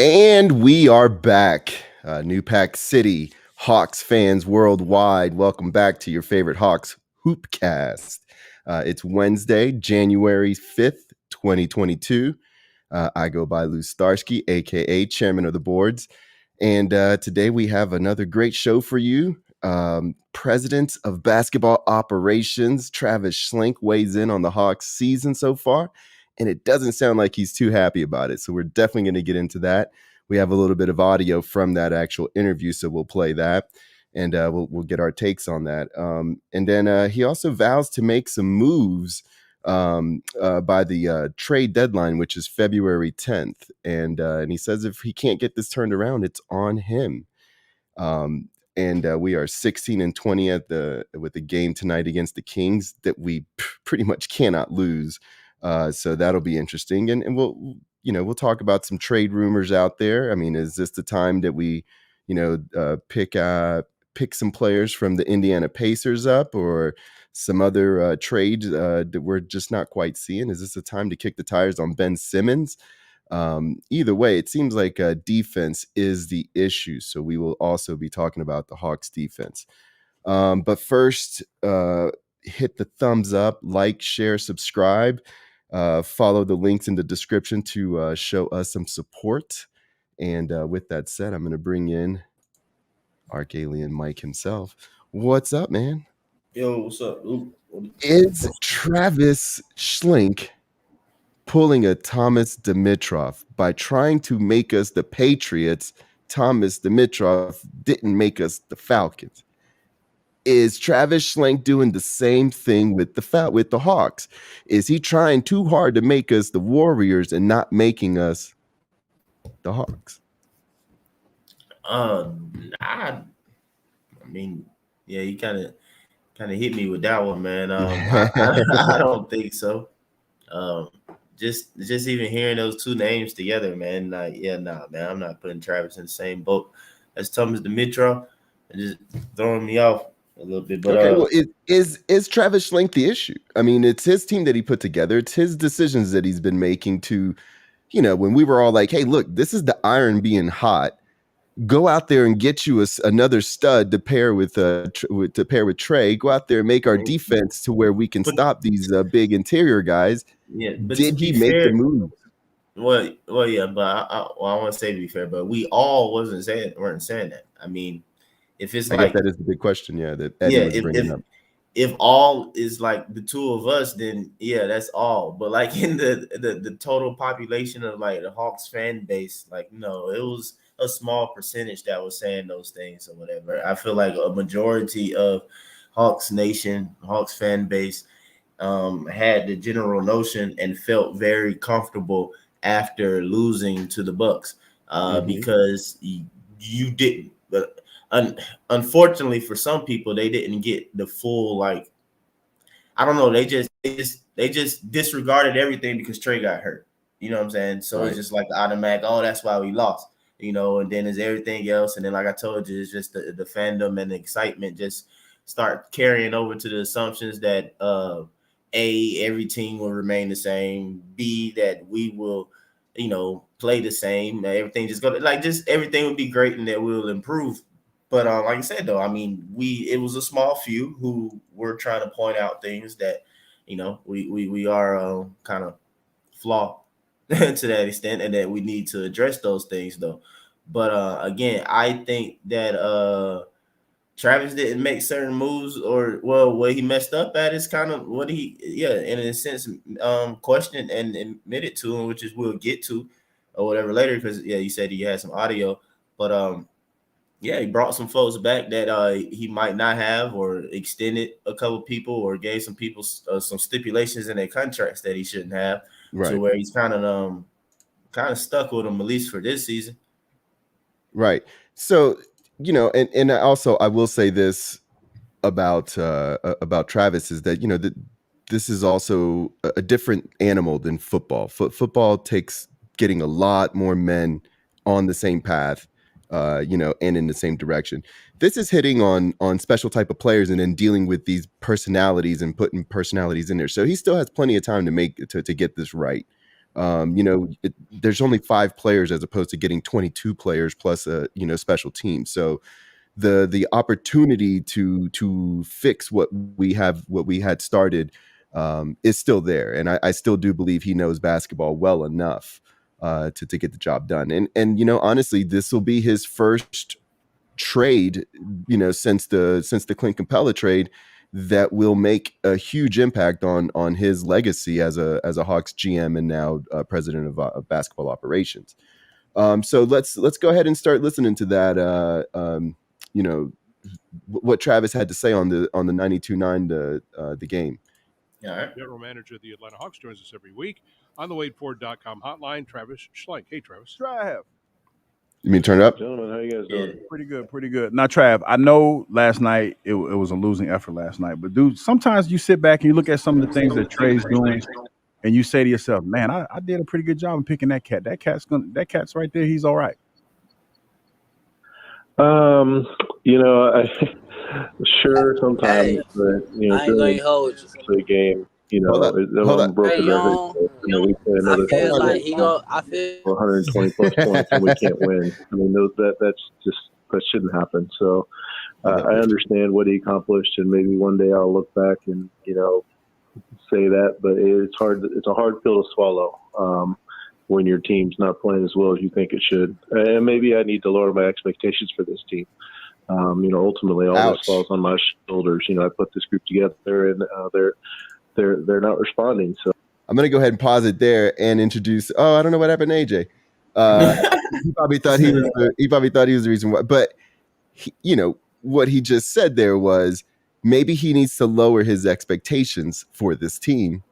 And we are back. New Pack City, Hawks fans worldwide. Welcome back to your favorite Hawks Hoopcast. It's Wednesday, January 5th, 2022. I go by Lou Starsky, aka Chairman of the Boards. And today we have another great show for you. President of Basketball Operations, Travis Schlenk, weighs in on the Hawks season so far. And it doesn't sound like he's too happy about it. So we're definitely going to get into that. We have a little bit of audio from that actual interview, so we'll play that. And we'll get our takes on that. And then he also vows to make some moves by the trade deadline, which is February 10th. And he says if he can't get this turned around, it's on him. And we are 16-20 with the game tonight against the Kings that we pretty much cannot lose. So that'll be interesting. And we'll talk about some trade rumors out there. I mean, is this the time that we, pick some players from the Indiana Pacers up, or some other trades that we're just not quite seeing? Is this a time to kick the tires on Ben Simmons? Either way, it seems like defense is the issue. So we will also be talking about the Hawks defense. But first, hit the thumbs up, like, share, subscribe. Follow the links in the description to show us some support. And with that said, I'm going to bring in Arcalien Mike himself. What's up, man? Yo, what's up? Is Travis Schlenk pulling a Thomas Dimitrov by trying to make us the Patriots? Thomas Dimitrov didn't make us the Falcons. Is Travis Schlenk doing the same thing with the Hawks? Is he trying too hard to make us the Warriors and not making us the Hawks? I mean, yeah, you kind of hit me with that one, man. I don't think so. Just even hearing those two names together, man. Man, I'm not putting Travis in the same boat as Thomas Dimitrov. And just throwing me off a little bit. But okay, well, is Travis Schlenk the issue? I mean, it's his team that he put together. It's his decisions that he's been making to, when we were all like, hey, look, this is the iron being hot. Go out there and get you another stud to pair with Trey. Go out there and make our defense to where we can stop these big interior guys. Yeah, but did he make the move? Well, yeah, but I want to say, to be fair, but we all weren't saying that. I mean, if it's I guess that is the big question, that Eddie was bringing up. If all is like the two of us, then yeah, that's all. But like in the total population of like the Hawks fan base, like no, it was a small percentage that was saying those things or whatever. I feel like a majority of Hawks Nation, Hawks fan base, had the general notion and felt very comfortable after losing to the Bucks, because you didn't. But unfortunately for some people, they didn't get the full, like, I don't know. They just disregarded everything because Trey got hurt. You know what I'm saying? So It's just like the automatic. Oh, that's why we lost. And then there's everything else. And then, like I told you, it's just the fandom and the excitement just start carrying over to the assumptions that A, every team will remain the same. B, that we will, play the same. Everything just everything will be great and that we'll improve. But like I said, though, I mean, it was a small few who were trying to point out things that, we are kind of flawed to that extent, and that we need to address those things, though. But again, I think that Travis didn't make certain moves, or what he messed up at is kind of what he, in a sense, questioned and admitted to, which is we'll get to or whatever later, because you said he had some audio, but he brought some folks back that he might not have, or extended a couple people, or gave some people some stipulations in their contracts that he shouldn't have, to where he's kind of stuck with them, at least for this season. Right. So, and also I will say this about Travis is that, this is also a different animal than football. Football takes getting a lot more men on the same path, and in the same direction. This is hitting on special type of players and then dealing with these personalities and putting personalities in there. So he still has plenty of time to get this right. There's only 5 players as opposed to getting 22 players plus a special team. So the opportunity to fix what we had started is still there, and I still do believe he knows basketball well enough to get the job done. And honestly, this will be his first trade, since the Clint Capella trade, that will make a huge impact on his legacy as a Hawks GM and now president of basketball operations. So let's go ahead and start listening to that. You know what Travis had to say on the 92.9 the game. All right. General manager of the Atlanta Hawks joins us every week on the WadeFord.com hotline. Travis Schlenk. Hey, Travis. Trav. You mean turn it up? Gentlemen, how you guys doing? Pretty good. Now, Trav, I know last night it was a losing effort last night, but dude, sometimes you sit back and you look at some of the things that Trey's doing, and you say to yourself, "Man, I did a pretty good job in picking that cat. That cat's right there. He's all right." Sure sometimes, but I ain't gonna hold you. the game, Hold up. broken Hey, record. We play I another feel like for 120 plus points and we can't win. I mean, that shouldn't happen. So I understand what he accomplished, and maybe one day I'll look back and say that, but it's hard. It's a hard pill to swallow when your team's not playing as well as you think it should. And maybe I need to lower my expectations for this team. Ultimately, all this falls on my shoulders. I put this group together, and they're not responding. So I'm gonna go ahead and pause it there and introduce. Oh, I don't know what happened to AJ. He probably thought he was the reason why. But what he just said there was maybe he needs to lower his expectations for this team,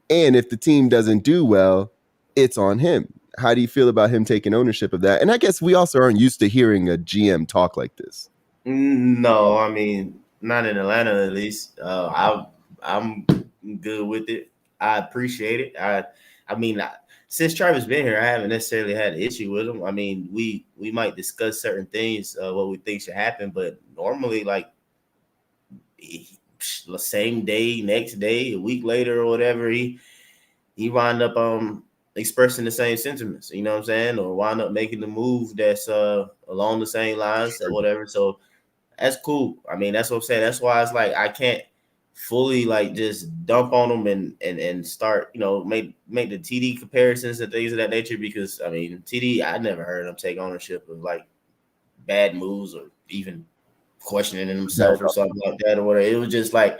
and if the team doesn't do well, it's on him. How do you feel about him taking ownership of that? And I guess we also aren't used to hearing a GM talk like this. No, I mean, not in Atlanta at least. I'm good with it. I appreciate it. I mean, since Travis been here, I haven't necessarily had an issue with him. I mean, we might discuss certain things, what we think should happen, but normally, like, the same day, next day, a week later, or whatever, he wind up expressing the same sentiments. You know what I'm saying, or wind up making the move that's along the same lines or whatever. So that's cool. I mean, that's what I'm saying. That's why it's like I can't fully like just dump on them and start, make the TD comparisons and things of that nature, because I mean, TD, I never heard him take ownership of like bad moves or even questioning himself or something like that or whatever. It was just like,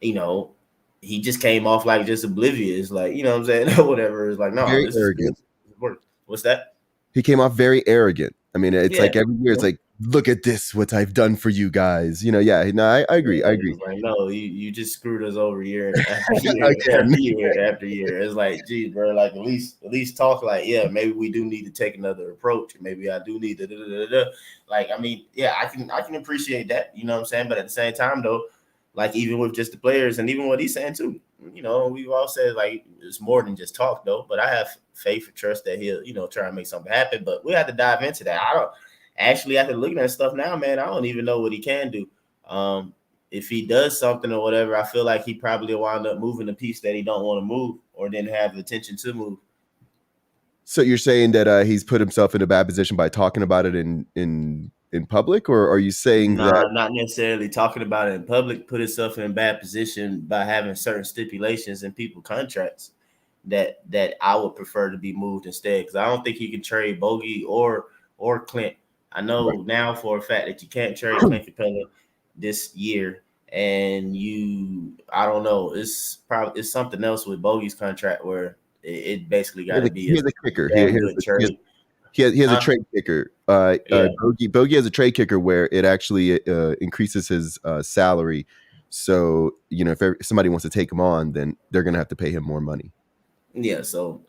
he just came off like just oblivious, like, you know what I'm saying? Or whatever. It's like, no, Very this arrogant. is what's that? He came off very arrogant. I mean, it's like every year it's like, look at this, what I've done for you guys. I agree. I agree. Like, no, you just screwed us over year after year. It's like, geez, bro, like at least talk like, yeah, maybe we do need to take another approach. Maybe I do need to like, I mean, yeah, I can appreciate that, you know what I'm saying? But at the same time though, like even with just the players and even what he's saying too, we've all said like it's more than just talk though, but I have faith and trust that he'll try and make something happen. But we have to dive into that. I don't actually, after looking at stuff now, man, I don't even know what he can do. If he does something or whatever, I feel like he probably wind up moving the piece that he don't want to move or didn't have the intention to move. So you're saying that he's put himself in a bad position by talking about it in public, or are you saying that? Not necessarily talking about it in public, put himself in a bad position by having certain stipulations in people contracts that I would prefer to be moved instead, because I don't think he can trade Bogey or Clint. I know now for a fact that you can't trade Clint Capella this year, and I don't know, it's something else with Bogey's contract where it basically got to be a kicker. trade. He has a trade kicker. Bogey has a trade kicker where it actually increases his salary. So if somebody wants to take him on, then they're gonna have to pay him more money. Yeah. So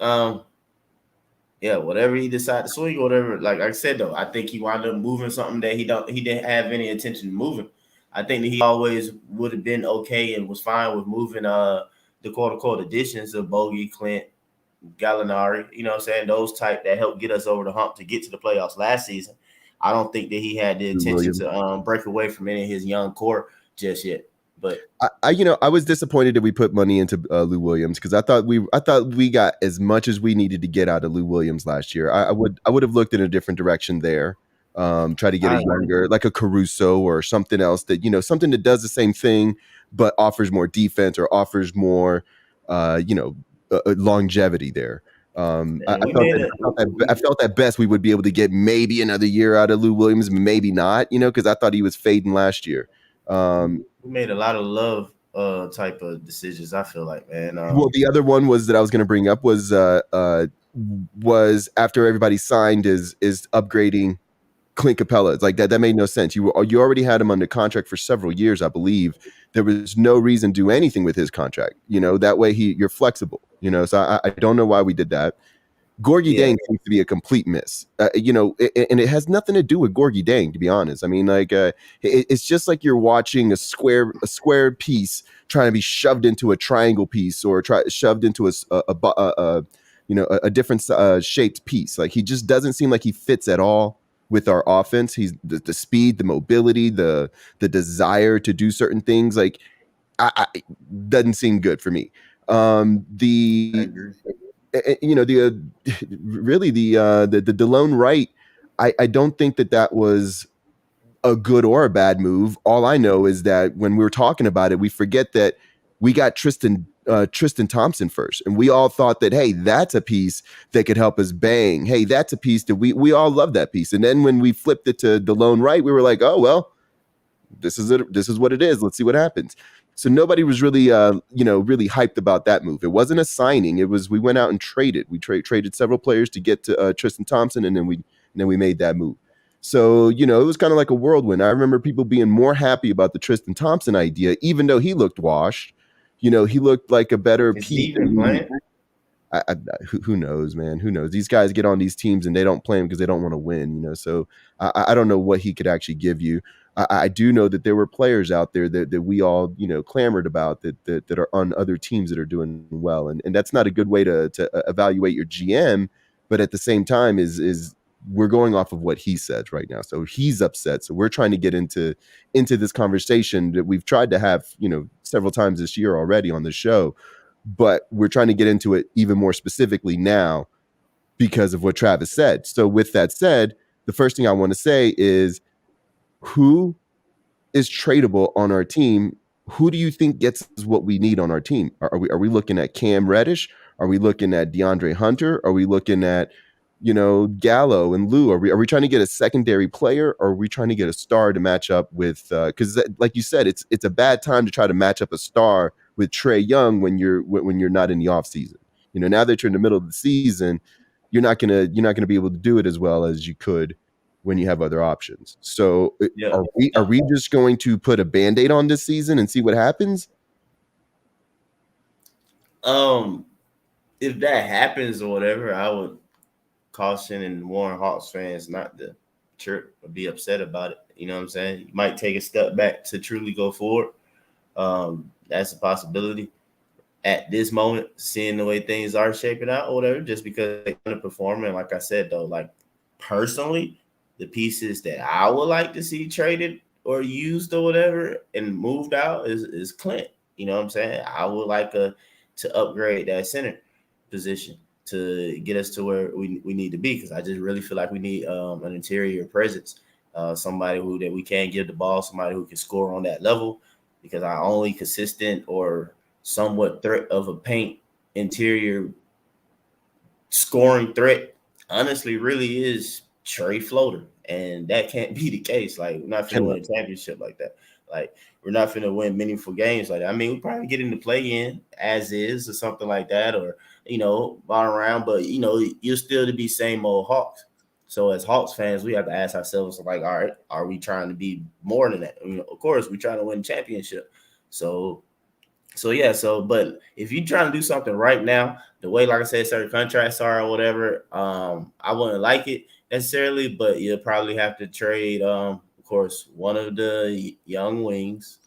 whatever he decided to swing or whatever. Like I said though, I think he wound up moving something that he didn't have any intention of moving. I think that he always would have been okay and was fine with moving the quote unquote additions of Bogey, Clint, Gallinari, you know what I'm saying? Those type that helped get us over the hump to get to the playoffs last season. I don't think that he had the intention to break away from any of his young core just yet. But I was disappointed that we put money into Lou Williams because I thought we got as much as we needed to get out of Lou Williams last year. I would have looked in a different direction there. Try to get a younger, like a Caruso or something else that something that does the same thing but offers more defense or offers more, longevity there. I felt at best we would be able to get maybe another year out of Lou Williams, maybe not, because I thought he was fading last year. We made a lot of love type of decisions, I feel like, man. Well, the other one was that I was going to bring up was after everybody signed is upgrading Clint Capella. It's like that made no sense. You already had him under contract for several years, I believe. There was no reason to do anything with his contract. That way you're flexible. So I don't know why we did that. Gorgie Dang seems to be a complete miss, and it has nothing to do with Gorgie Dang, to be honest. I mean, like, it's just like you're watching a square piece trying to be shoved into a triangle piece, or shoved into a different shaped piece. Like, he just doesn't seem like he fits at all with our offense. He's the speed, the mobility, the desire to do certain things. Like, I doesn't seem good for me. Really the Lone Wright, I don't think that was a good or a bad move. All I know is that when we were talking about it, we forget that we got Tristan Thompson first, and we all thought that, hey, that's a piece that could help us bang. Hey, that's a piece that we all love that piece. And then when we flipped it to the Lone Wright, we were like, oh well, this is it. This is what it is. Let's see what happens. So nobody was really, really hyped about that move. It wasn't a signing. It was, we went out and traded. We traded several players to get to Tristan Thompson, and then we made that move. So, it was kind of like a whirlwind. I remember people being more happy about the Tristan Thompson idea, even though he looked washed. He looked like a better piece. Who knows, man? Who knows? These guys get on these teams and they don't play them because they don't want to win, So I don't know what he could actually give you. I do know that there were players out there that we all, clamored about that are on other teams that are doing well. And that's not a good way to evaluate your GM. But at the same time is we're going off of what he says right now. So he's upset. So we're trying to get into this conversation that we've tried to have, several times this year already on the show. But we're trying to get into it even more specifically now because of what Travis said. So with that said, the first thing I want to say is, who is tradable on our team? Who do you think gets what we need on our team? Are we looking at Cam Reddish? Are we looking at DeAndre Hunter? Are we looking at, Gallo and Lou? Are we trying to get a secondary player, or are we trying to get a star to match up with? Because like you said, it's a bad time to try to match up a star with Trae Young when you're not in the off season. Now that you're in the middle of the season, you're not gonna be able to do it as well as you could when you have other options. So are we just going to put a Band-Aid on this season and see what happens? If that happens or whatever, I would caution and warn Hawks fans not to trip or be upset about it. You know what I'm saying? You might take a step back to truly go forward. That's a possibility at this moment, seeing the way things are shaping out or whatever, just because they're underperforming. Like I said, though, like, personally, the pieces that I would like to see traded or used or whatever and moved out is Clint. You know what I'm saying? I would like to upgrade that center position to get us to where we need to be, because I just really feel like we need an interior presence, somebody that we can give the ball, somebody who can score on that level, because our only consistent or somewhat threat of a paint interior scoring threat honestly really is Trey Floater, and that can't be the case. Like, we're not finna win a championship like that. Like, we're not finna win meaningful games like that. I mean, we probably get in the play-in as is or something like that, or bottom round, but you're still to be same old Hawks. So as Hawks fans, we have to ask ourselves, like, all right, are we trying to be more than that? Of course, we're trying to win a championship. So but if you're trying to do something right now, the way, like I said, certain contracts are or whatever, I wouldn't like it necessarily, but you'll probably have to trade, of course, one of the young wings.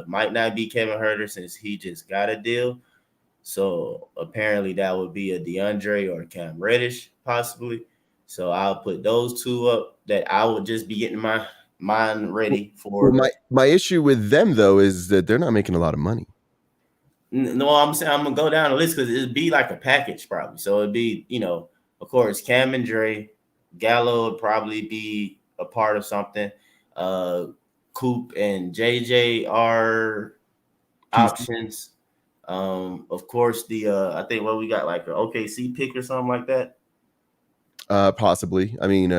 Might not be Kevin Huerter since he just got a deal. So apparently that would be a DeAndre or Cam Reddish possibly. So I'll put those two up that I would just be getting my mind ready for. Well, my issue with them though is that they're not making a lot of money. No, I'm saying I'm gonna go down the list because it'd be like a package probably. So it'd be, of course, Cam and Dre, Gallo would probably be a part of something. Coop and JJ are options. Of course, I think we got like an OKC pick or something like that. Possibly. I mean,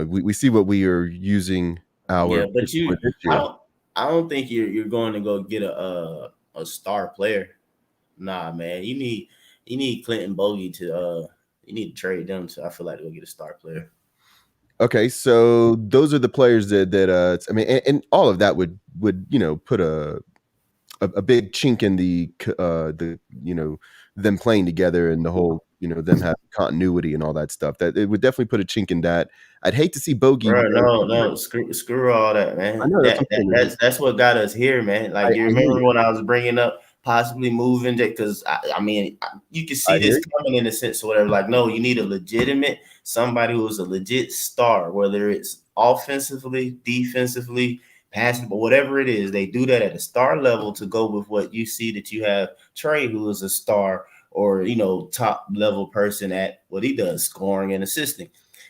we see what we are using our but I don't think you're going to go get a star player. Nah, man, you need Clinton Bogey to you need to trade them. So I feel like to go get a star player. Okay, so those are the players that I mean, and all of that would put a big chink in the them playing together and the whole them having continuity and all that stuff. That it would definitely put a chink in that. I'd hate to see Bogey. Bro, no, screw all that, man. I know That's what got us here, man. Like you remember when I was bringing up possibly moving, because I mean you can see this coming in a sense or whatever. Like, no, you need a legitimate somebody who's a legit star, whether it's offensively, defensively, passing, but whatever it is, they do that at a star level to go with what you see that you have Trey, who is a star or top level person at what he does, scoring and assisting.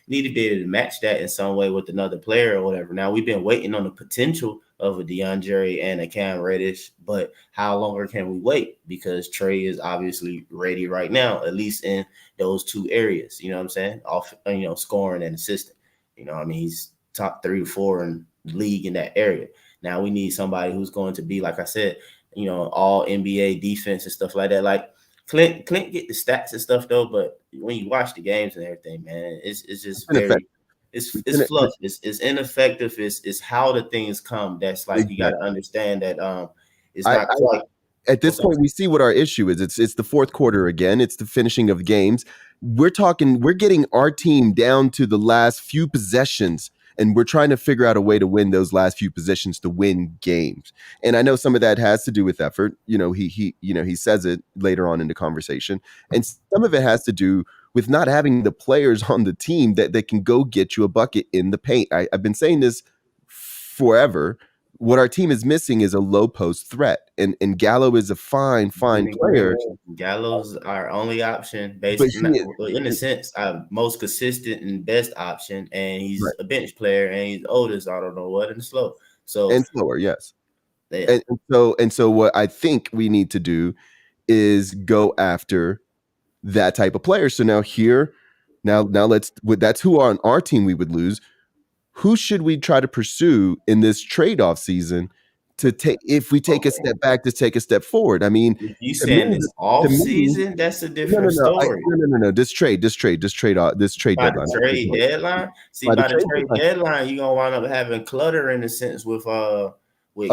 Need to be able to match that in some way with another player or whatever. Now we've been waiting on the potential of a DeAndre and a Cam Reddish, but how longer can we wait? Because Trey is obviously ready right now, at least in those two areas. You know what I'm saying? Off, scoring and assisting. I mean, he's top 3 or 4 in the league in that area. Now we need somebody who's going to be, like I said, all NBA defense and stuff like that. Like Clint get the stats and stuff though, but when you watch the games and everything, man, it's just very it's fluff. It's ineffective. It's how the things come. That's like you got to understand that it's not quite. At this point, we see what our issue is. It's the fourth quarter again. It's the finishing of games. We're getting our team down to the last few possessions, and we're trying to figure out a way to win those last few possessions to win games. And I know some of that has to do with effort. He says it later on in the conversation, and some of it has to do with not having the players on the team that can go get you a bucket in the paint. I've been saying this forever. What our team is missing is a low post threat, and Gallo is a fine player. Gallo's our only option, basically, in a sense, our most consistent and best option, and he's a bench player, and he's oldest. I don't know what and slow, slower, yes. Yeah. And so what I think we need to do is go after that type of player. So now that's who on our team we would lose. Who should we try to pursue in this trade-off season to take, if we take a step back, to take a step forward? I mean, if you saying this off season, that's a different story. No. This trade deadline. Trade deadline. See, by the trade deadline, you're gonna wind up having clutter in a sense with Clint.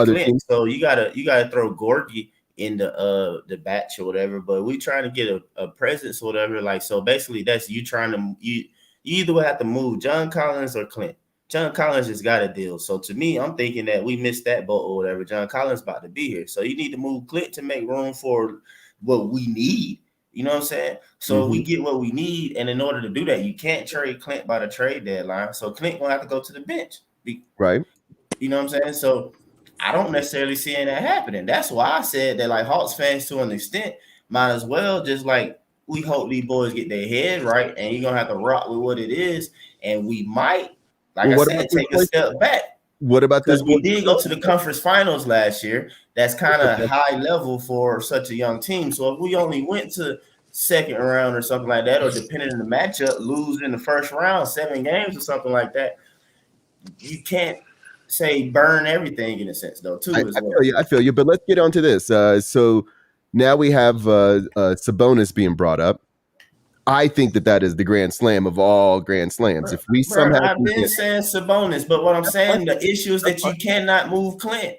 Teams. So you gotta throw Gorgie in the batch or whatever. But we trying to get a presence or whatever. Like, so basically, that's you trying to you either will have to move John Collins or Clint. John Collins just got a deal. So to me, I'm thinking that we missed that boat or whatever. John Collins about to be here. So you need to move Clint to make room for what we need. You know what I'm saying? So we get what we need. And in order to do that, you can't trade Clint by the trade deadline. So Clint going to have to go to the bench. Right. You know what I'm saying? So I don't necessarily see that happening. That's why I said that, like, Hawks fans to an extent might as well just, like, we hope these boys get their head right. And you're going to have to rock with what it is. And we might, like I said, take a step back. What about this? We did go to the conference finals last year. That's kind of high level for such a young team. So if we only went to second round or something like that, or depending on the matchup, lose in the first round, 7 games or something like that, you can't say burn everything in a sense, though, too. I feel you. But let's get on to this. So now we have Sabonis being brought up. I think that is the grand slam of all grand slams. If we somehow, I've been saying Sabonis, but what I'm saying, the issue is that you cannot move Clint.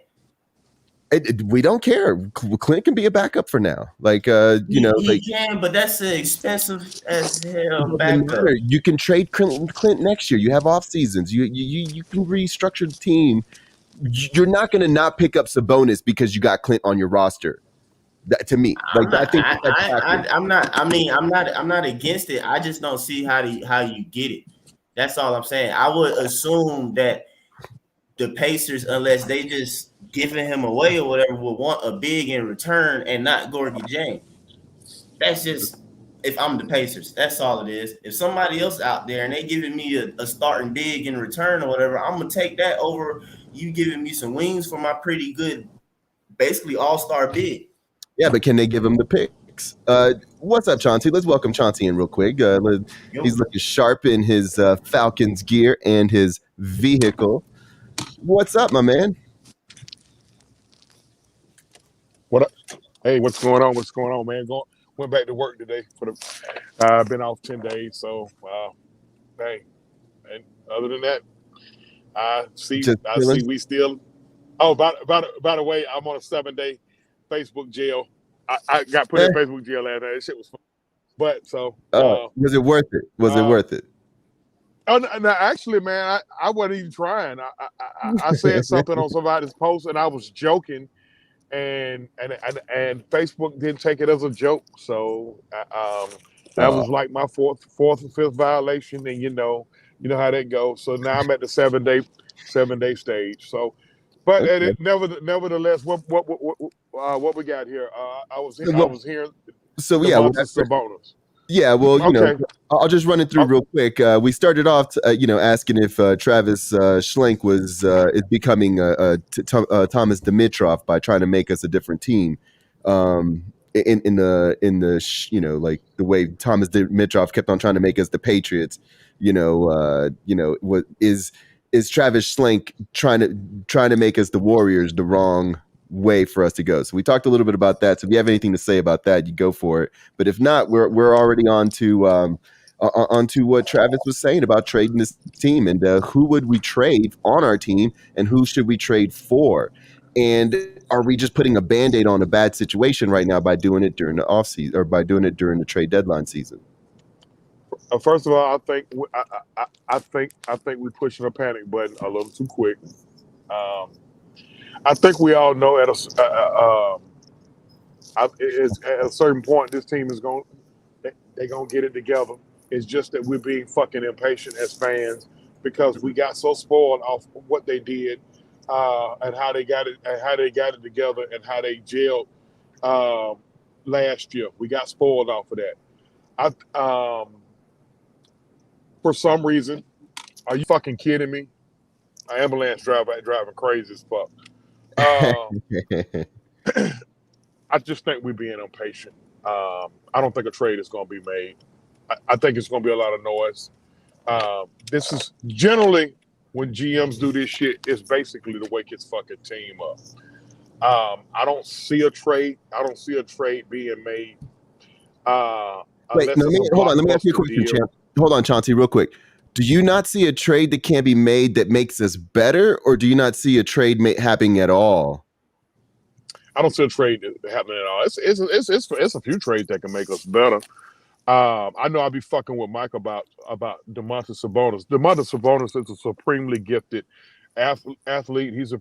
We don't care. Clint can be a backup for now. Like, he can, but that's expensive as hell backup. You can trade Clint next year. You have off seasons. You can restructure the team. You're not going to not pick up Sabonis because you got Clint on your roster. That, to me, like, I think I'm not against it. I just don't see how you get it. That's all I'm saying. I would assume that the Pacers, unless they just giving him away or whatever, will want a big in return and not Gorgie James. That's just if I'm the Pacers. That's all it is. If somebody else out there and they giving me a starting big in return or whatever, I'm gonna take that over you giving me some wings for my pretty good, basically all-star big. Yeah, but can they give him the picks? What's up, Chauncey? Let's welcome Chauncey in real quick. He's looking sharp in his Falcons gear and his vehicle. What's up, my man? What up? Hey, what's going on? What's going on, man? Went back to work today for the. Been off 10 days, so hey. And other than that, I see we still. Oh, by the way, I'm on a 7-day Facebook jail. I got put in Facebook jail last night. That shit was fun. But so. Was it worth it? Was it worth it? Oh no, actually, man, I wasn't even trying. I said something on somebody's post, and I was joking. And Facebook didn't take it as a joke, so that was like my fourth or fifth violation, and you know how that goes. So now I'm at the 7-day stage. So, but nevertheless, what we got here? I was hearing. So yeah, that's a bonus. Yeah, well, you know, I'll just run it through real quick. We started off, asking if Travis Schlenk is becoming Thomas Dimitrov by trying to make us a different team. In the like the way Thomas Dimitrov kept on trying to make us the Patriots. What is Travis Schlenk trying to make us the Warriors the wrong way for us to go? So we talked a little bit about that. So if you have anything to say about that, you go for it. But if not, we're already on to what Travis was saying about trading this team and who would we trade on our team and who should we trade for? And are we just putting a Band-Aid on a bad situation right now by doing it during the offseason or by doing it during the trade deadline season? First of all, I think we're pushing a panic button a little too quick. I think we all know at a certain point this team is they're gonna get it together. It's just that we're being fucking impatient as fans because we got so spoiled off what they did and how they got it together and how they gelled last year. We got spoiled off of that. For some reason, are you fucking kidding me? An ambulance driving crazy as fuck. I just think we're being impatient. I don't think a trade is going to be made. I think it's going to be a lot of noise. This is generally when GMs do this shit, it's basically to wake his fucking team up. I don't see a trade. I don't see a trade being made. Wait, hold on. Let me ask you a question, champ. Hold on, Chauncey, real quick. Do you not see a trade that can be made that makes us better, or do you not see a trade happening at all? I don't see a trade happening at all. It's a few trades that can make us better. I know I'll be fucking with Mike about Domantas Sabonis. Domantas Sabonis is a supremely gifted athlete. He's a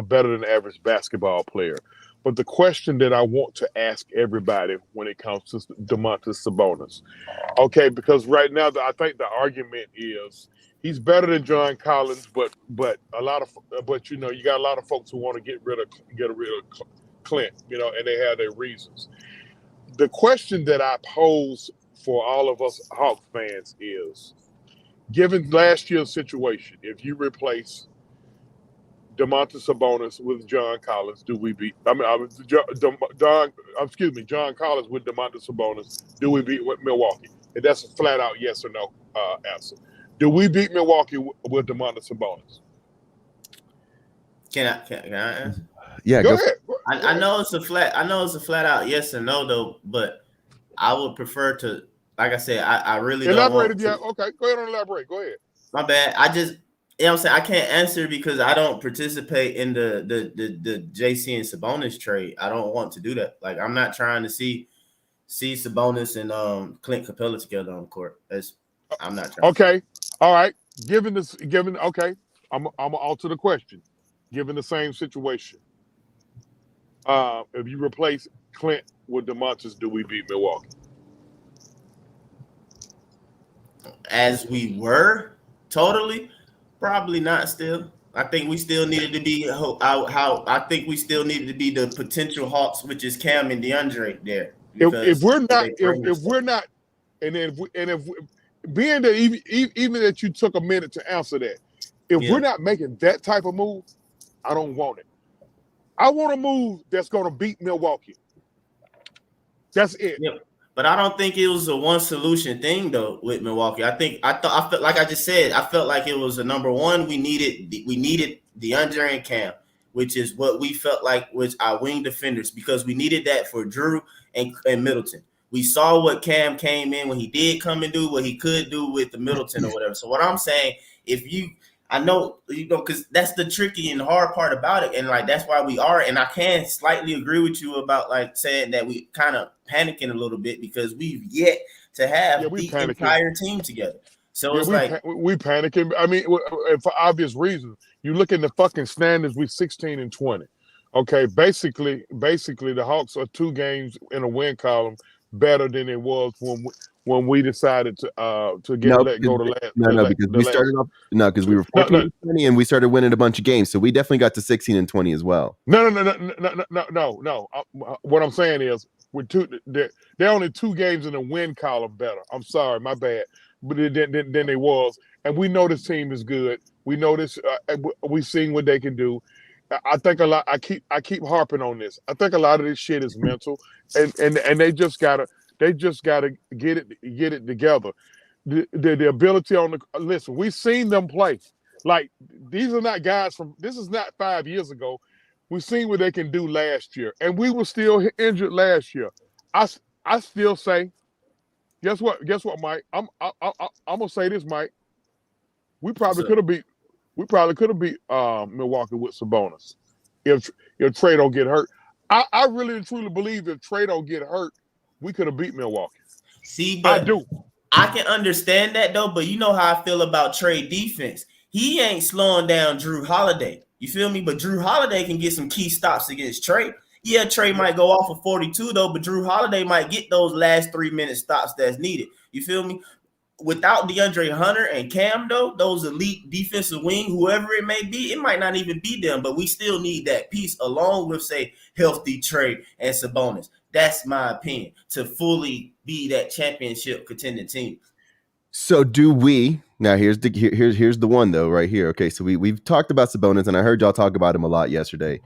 better than average basketball player. But the question that I want to ask everybody when it comes to Domantas Sabonis, okay, because right now I think the argument is he's better than John Collins, but you got a lot of folks who want to get rid of Clint, and they have their reasons. The question that I pose for all of us Hawks fans is, given last year's situation, if you replace Domantas Sabonis with John Collins, do we beat? John Collins with Domantas Sabonis, do we beat Milwaukee? And that's a flat out yes or no answer. Do we beat Milwaukee with Domantas Sabonis? Can I answer? Yeah, go ahead. I know it's a flat out yes or no though, but I would prefer to, like I said, I really elaborate. don't want to. Okay, go ahead and elaborate. Go ahead. My bad. I just, I'm saying I can't answer because I don't participate in the JC and Sabonis trade. I don't want to do that. Like I'm not trying to see Sabonis and Clint Capella together on the court. I'm not trying. Okay, all right. Okay, I'm gonna alter the question. Given the same situation, if you replace Clint with Domantas, do we beat Milwaukee? As we were, totally, probably not still. I think we still needed to be how I think we still needed to be the potential Hawks, which is Cam and DeAndre there. If we're not, they bring if we're not, and then if being that even that you took a minute to answer that, if we're not making that type of move, I don't want it. I want a move that's going to beat Milwaukee. That's it. Yep. But I don't think it was a one solution thing though with Milwaukee. I felt like I just said, I felt like it was a number one. We needed DeAndre and Cam, which is what we felt like was our wing defenders, because we needed that for Drew and Middleton. We saw what Cam came in when he did come and do what he could do with the Middleton or whatever. So what I'm saying, I know, because that's the tricky and hard part about it. And like, that's why we are. And I can slightly agree with you about like saying that we kind of panicking a little bit because we've yet to have the entire team together. So it's we panicking. I mean, for obvious reasons. You look in the fucking standings, we 16-20. Okay, basically the Hawks are 2 games in a win column better than it was when we decided to let go the last. Because we were 14-20 and we started winning a bunch of games, so we definitely got to 16-20 as well. No. What I'm saying is they're only 2 games in the win column better. I'm sorry, my bad, but than they was, and we know this team is good. We know this. We've seen what they can do. I think a lot. I keep harping on this. I think a lot of this shit is mental, and they just gotta get it together. The ability on the listen. We've seen them play. Like, these are not guys from. This is not 5 years ago. We've seen what they can do last year, and we were still injured last year. I still say, guess what, Mike? I'm gonna say this, Mike. We probably could have beat Milwaukee with Sabonis if Trey don't get hurt. I really and truly believe if Trey don't get hurt, we could have beat Milwaukee. See, but I do. I can understand that though, but you know how I feel about Trey defense. He ain't slowing down Drew Holiday. You feel me? But Drew Holiday can get some key stops against Trey. Yeah, Trey might go off of 42 though, but Drew Holiday might get those last 3-minute stops that's needed. You feel me? Without DeAndre Hunter and Cam, though, those elite defensive wing, whoever it may be, it might not even be them, but we still need that piece along with, say, healthy Trey and Sabonis. That's my opinion, to fully be that championship contending team. So do we now? Here's the one though, right here. Okay, so we've talked about Sabonis, and I heard y'all talk about him a lot yesterday.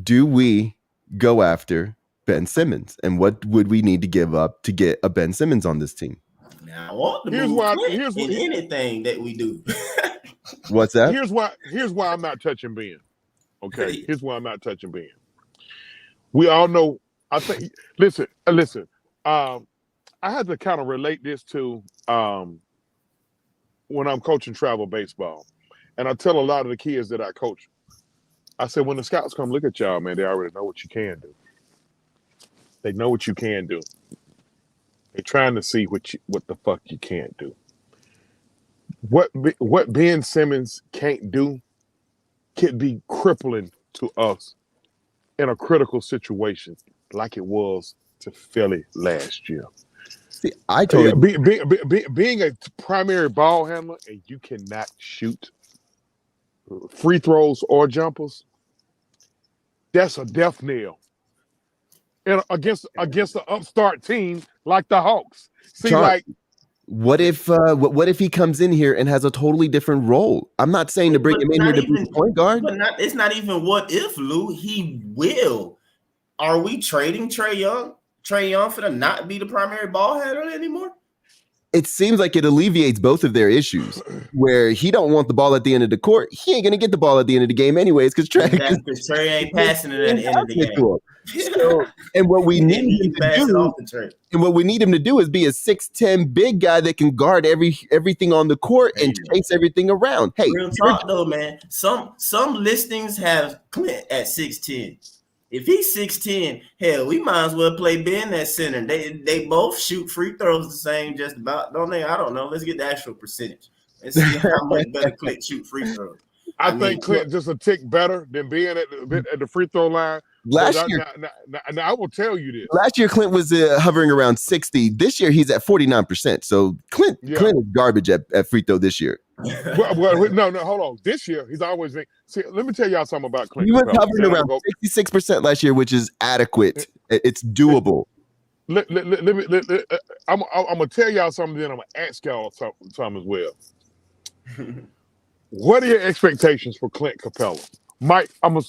Do we go after Ben Simmons, and what would we need to give up to get a Ben Simmons on this team? Now, I want to here's anything that we do. What's that? Here's why I'm not touching Ben. Okay, here's why I'm not touching Ben. We all know. I think. Listen. I had to kind of relate this to when I'm coaching travel baseball, and I tell a lot of the kids that I coach. I said, when the scouts come look at y'all, man, they already know what you can do. They know what you can do. They're trying to see what the fuck you can't do. What Ben Simmons can't do could be crippling to us in a critical situation, like it was to Philly last year. See, I totally being a primary ball handler and you cannot shoot free throws or jumpers. That's a death knell. And against an upstart team like the Hawks. See, John, like, what if he comes in here and has a totally different role? I'm not saying to bring him in here to be point guard. But it's not even what if, Lou. He will. Are we trading Trae Young for to not be the primary ball handler anymore? It seems like it alleviates both of their issues, where he don't want the ball at the end of the court. He ain't gonna get the ball at the end of the game anyways, because Trae ain't passing it at the end of the game. So, and what we need him to do is be a 6'10" big guy that can guard everything on the court and chase everything around. Hey, real talk though, man. Some listings have Clint at 6'10". If he's 6'10", hell, we might as well play Ben at center. They both shoot free throws the same, just about, don't they? I don't know. Let's get the actual percentage. Let's see how much better Clint shoot free throws. I think Clint just a tick better than being at the free throw line. Last year, I will tell you this. Last year, Clint was hovering around 60. This year, he's at 49%. So Clint is garbage at free throw this year. No, hold on. This year, he's always been. See, let me tell y'all something about Clint He was Capella. hovering around 66% last year, which is adequate. It's doable. I'm gonna tell y'all something. Then I'm gonna ask y'all something as well. What are your expectations for Clint Capella, Mike? I want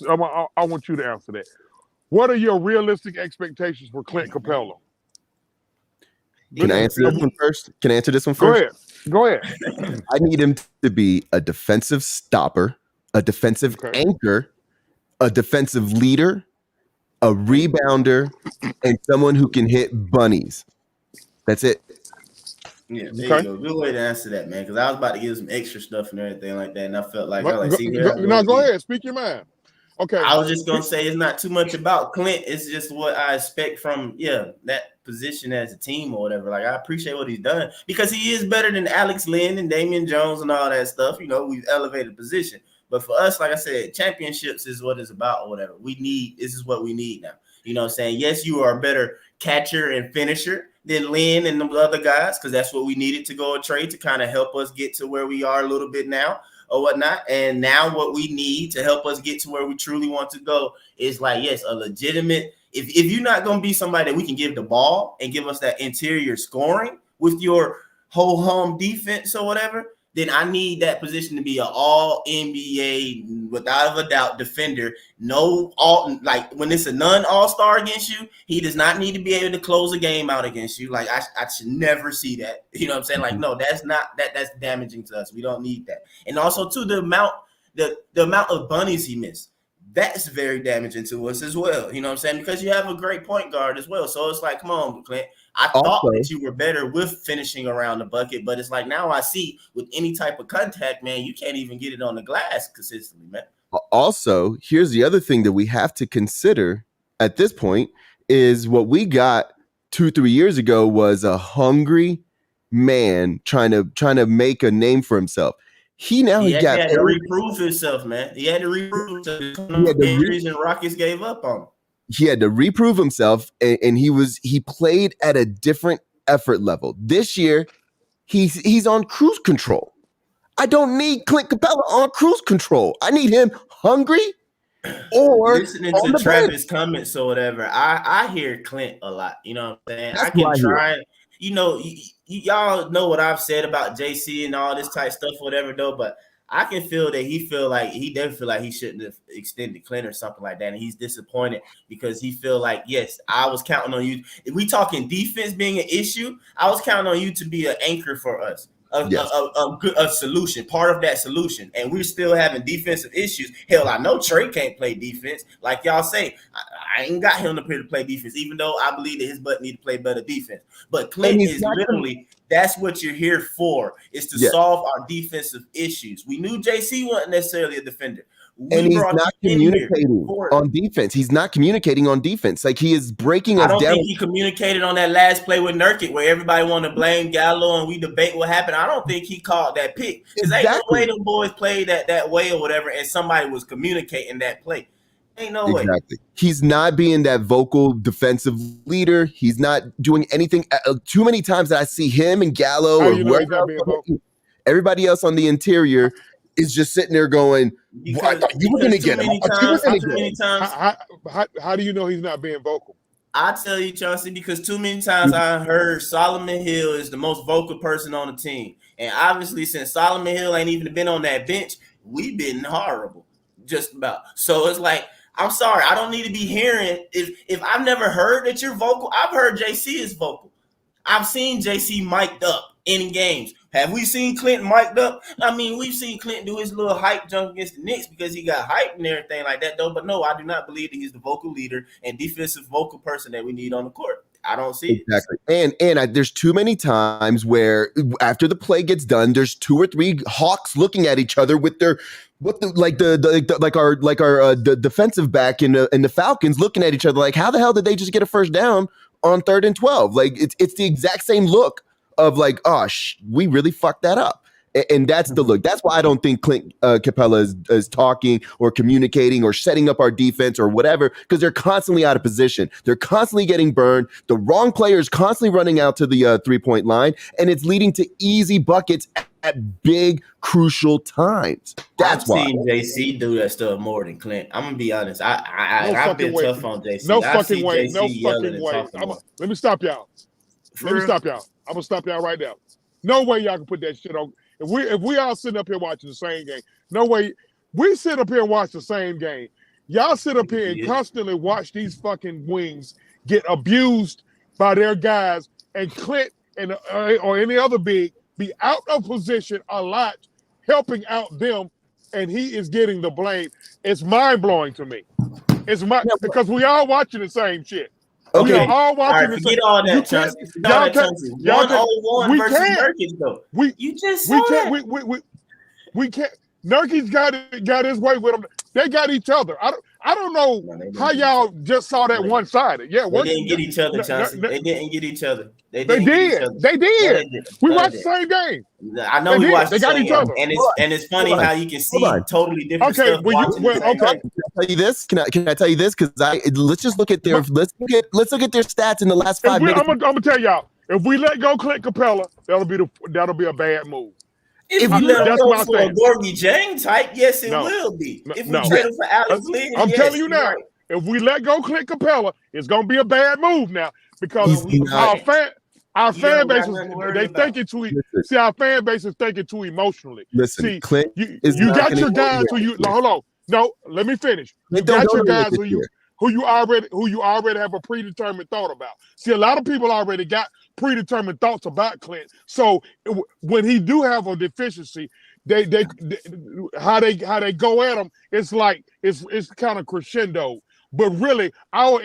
you to answer that. What are your realistic expectations for Clint Capella? Can I answer this one first? Can I answer this one first? Go ahead. I need him to be a defensive stopper, a defensive anchor, a defensive leader, a rebounder, and someone who can hit bunnies. That's it. Yeah, there you go. Good way to answer that, man. Because I was about to give some extra stuff and everything like that, and I felt like, go ahead, speak your mind. Okay. I was just gonna say it's not too much about Clint. It's just what I expect from that position as a team or whatever. Like I appreciate what he's done because he is better than Alex Lynn and Damian Jones and all that stuff. You know, we've elevated position. But for us, like I said, championships is what it's about or whatever. This is what we need now. You know what I'm saying? Yes, you are a better catcher and finisher than Lynn and the other guys because that's what we needed to go a trade to kind of help us get to where we are a little bit now or whatnot. And now what we need to help us get to where we truly want to go is like, yes, a legitimate – if you're not going to be somebody that we can give the ball and give us that interior scoring with your whole home defense or whatever, then I need that position to be an all NBA, without a doubt, defender. No, like when it's a non-all-star against you, he does not need to be able to close a game out against you. Like I should never see that. You know what I'm saying? Like, no, that's damaging to us. We don't need that. And also too, the amount of bunnies he missed. That's very damaging to us as well. You know what I'm saying? Because you have a great point guard as well. So it's like, come on, Clint. I thought that you were better with finishing around the bucket, but it's like now I see with any type of contact, man, you can't even get it on the glass consistently, man. Also, here's the other thing that we have to consider at this point is what we got 2-3 years ago was a hungry man trying to make a name for himself. He had to reprove himself, man. He had to reprove himself. Injuries and Rockets gave up on him. He had to reprove himself, and he played at a different effort level. This year, he's on cruise control. I don't need Clint Capella on cruise control. I need him hungry or listening to Travis' comments or whatever. I hear Clint a lot. You know what I'm saying? I can try. You know, y'all know what I've said about JC and all this type stuff, whatever, though. But I can feel that he definitely feel like he shouldn't have extended Clint or something like that, and he's disappointed because he feel like, yes, I was counting on you. If we talking defense being an issue, I was counting on you to be an anchor for us. A solution, part of that solution, and we're still having defensive issues. Hell, I know Trey can't play defense, like y'all say. I ain't got him to play defense, even though I believe that his butt need to play better defense. But Clint is literally that's what you're here for, is to solve our defensive issues. We knew JC wasn't necessarily a defender. And he's not communicating on defense. He's not communicating on defense. Like he is breaking us down. I don't think he communicated on that last play with Nurkic where everybody wanted to blame Gallo and we debate what happened. I don't think he called that pick. Because ain't no way them boys played that way or whatever and somebody was communicating that play. Ain't no way. He's not being that vocal defensive leader. He's not doing anything. Too many times that I see him and Gallo or whoever everybody else on the interior is just sitting there going, you were going to get him. How do you know he's not being vocal? I tell you, Chauncey, because too many times I heard Solomon Hill is the most vocal person on the team. And obviously, since Solomon Hill ain't even been on that bench, we've been horrible, just about. So it's like, I'm sorry, I don't need to be hearing. If I've never heard that you're vocal, I've heard JC is vocal. I've seen JC mic'd up in games. Have we seen Clint mic'd up? I mean, we've seen Clint do his little hype jump against the Knicks because he got hyped and everything like that, though. But no, I do not believe that he's the vocal leader and defensive vocal person that we need on the court. I don't see it. And there's too many times where after the play gets done, there's 2 or 3 Hawks looking at each other with their the defensive back in the Falcons looking at each other like, how the hell did they just get a first down on 3rd and 12? Like it's the exact same look of like, we really fucked that up. And that's the look. That's why I don't think Clint Capella is talking or communicating or setting up our defense or whatever, because they're constantly out of position. They're constantly getting burned. The wrong player is constantly running out to the 3-point line, and it's leading to easy buckets at big, crucial times. That's I've why. seen JC do that stuff more than Clint. I'm gonna be honest. No I've been fucking way. tough on JC. No I fucking see way. JC No yelling fucking and way. talking more. Let me stop y'all. For real? I'm gonna stop y'all right now. No way y'all can put that shit on. If we all sitting up here watching the same game, no way. We sit up here and watch the same game. Y'all sit up here and constantly watch these fucking wings get abused by their guys, and Clint and or any other big be out of position a lot, helping out them, and he is getting the blame. It's mind blowing to me. Because we all watching the same shit. Okay. We are all All watching right, the same. forget all that, Chauncey. Forget all that, Chauncey. 101 versus Nurkic, though. You just saw that. We can't. Nurkic got his way with them. They got each other. I don't know how y'all just saw that one sided. Yeah, they didn't get each other, Chauncey. They didn't get each other. They did. They did. We watched the same game. I know we watched the same game. And it's funny how you can see totally different stuff. Okay. Can I tell you this? Can I tell you this? Because let's just look at their let's look at their stats in the last 5 minutes. I'm gonna tell y'all, if we let go Clint Capella, that'll be a bad move. If we let him go for a Gorgie Jang type, yes, it will be. If we trade him for Alex Lee, I'm telling you now, if we let go Clint Capella, it's gonna be a bad move now because our fan base is thinking too. See, our fan base is thinking too emotionally. Listen, Clint, you got your guys who you hold on. No, let me finish. You got your guys who you already have a predetermined thought about. See, a lot of people already got predetermined thoughts about Clint. So when he do have a deficiency, they how they go at him, it's like it's kind of crescendo. But really, our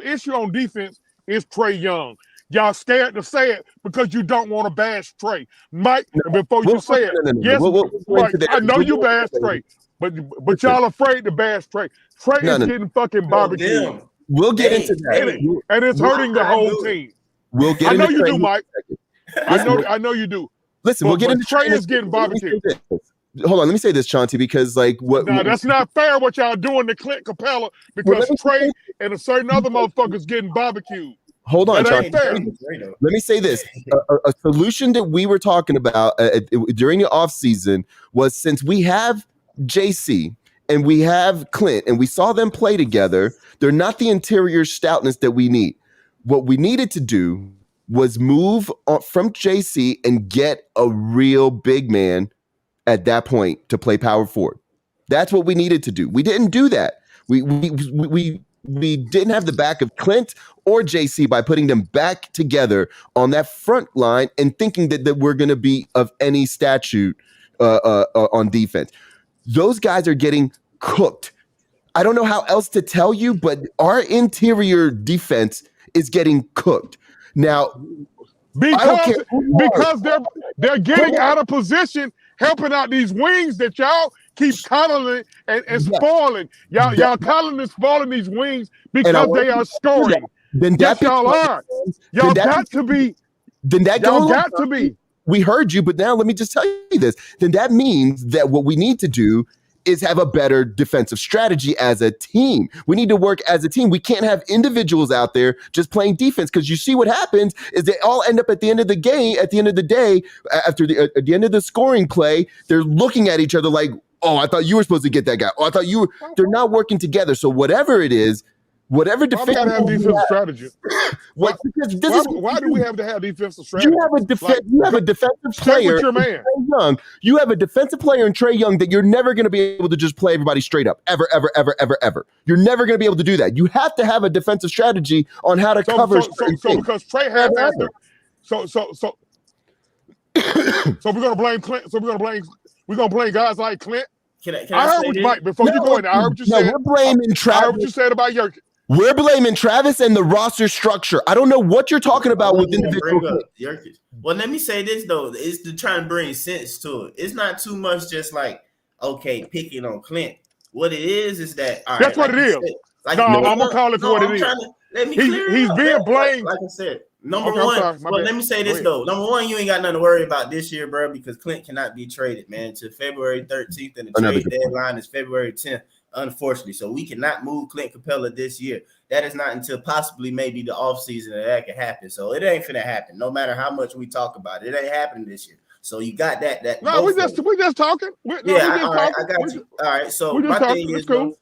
issue on defense is Trae Young. Y'all scared to say it because you don't want to bash Trae. Mike, before you say it, yes, Mike, I know you bash Trae, but y'all afraid to bash Trae. Trae is getting fucking barbecued. We'll get into that. And it's hurting the whole team. We'll get I know into you do, Mike. I know you do. Listen, we'll get into Trae is getting barbecued. Hold on, let me say this, Chauncey, because that's not fair what y'all doing to Clint Capella because Trae and a certain other motherfuckers getting barbecued. Hold on, Chauncey. Let me say this. A solution that we were talking about during the offseason was, since we have JC and we have Clint and we saw them play together, they're not the interior stoutness that we need. What we needed to do was move from JC and get a real big man at that point to play power forward. That's what we needed to do. We didn't do that. We didn't have the back of Clint or JC by putting them back together on that front line and thinking that we're going to be of any statute on defense. Those guys are getting cooked. I don't know how else to tell you, but our interior defense is getting cooked. Now, because they're getting out of position, helping out these wings that y'all keep coddling and spoiling. Y'all coddling and spoiling these wings because they are scoring. Then y'all are. Y'all got to be. Then that y'all got to be. We heard you, but now let me just tell you this. Then that means that what we need to do is have a better defensive strategy as a team. We need to work as a team. We can't have individuals out there just playing defense, because you see what happens is they all end up at the end of the game, at the end of the day, after at the end of the scoring play, they're looking at each other like, oh, I thought you were supposed to get that guy. Oh, I thought you were. They're not working together. So whatever it is, whatever defense. Why have defensive strategy? Why do we have to have defensive strategy? You have a defensive player. With your man. Young. You have a defensive player in Trae Young that you're never going to be able to just play everybody straight up. Ever. You're never going to be able to do that. You have to have a defensive strategy on how to cover. So because Trae has to. So we're gonna blame Clint. So we're gonna blame guys like Clint. I heard what Mike before you go in there. I heard what you said. We're blaming Travis. I heard what you said about Yerkin. We're blaming Travis and the roster structure. I don't know what you're talking about with individual. Well, let me say this though: it's to try and bring sense to it. It's not too much just like picking on Clint. What it is that that's what it is. I'm gonna call it for what it is. Let me clear it he's up. being blamed. Like I said, number one. Well, let me say this though. Number one, you ain't got nothing to worry about this year, bro, because Clint cannot be traded, man, to February 13th, and the trade deadline is February 10th. Unfortunately, so we cannot move Clint Capella this year. That is not until possibly maybe the offseason that can happen. So it ain't finna happen. No matter how much we talk about it, it ain't happening this year. So you got that. No, we just talking. We just all right, talking. I got you. All right, so We just my talking. thing It's is cool.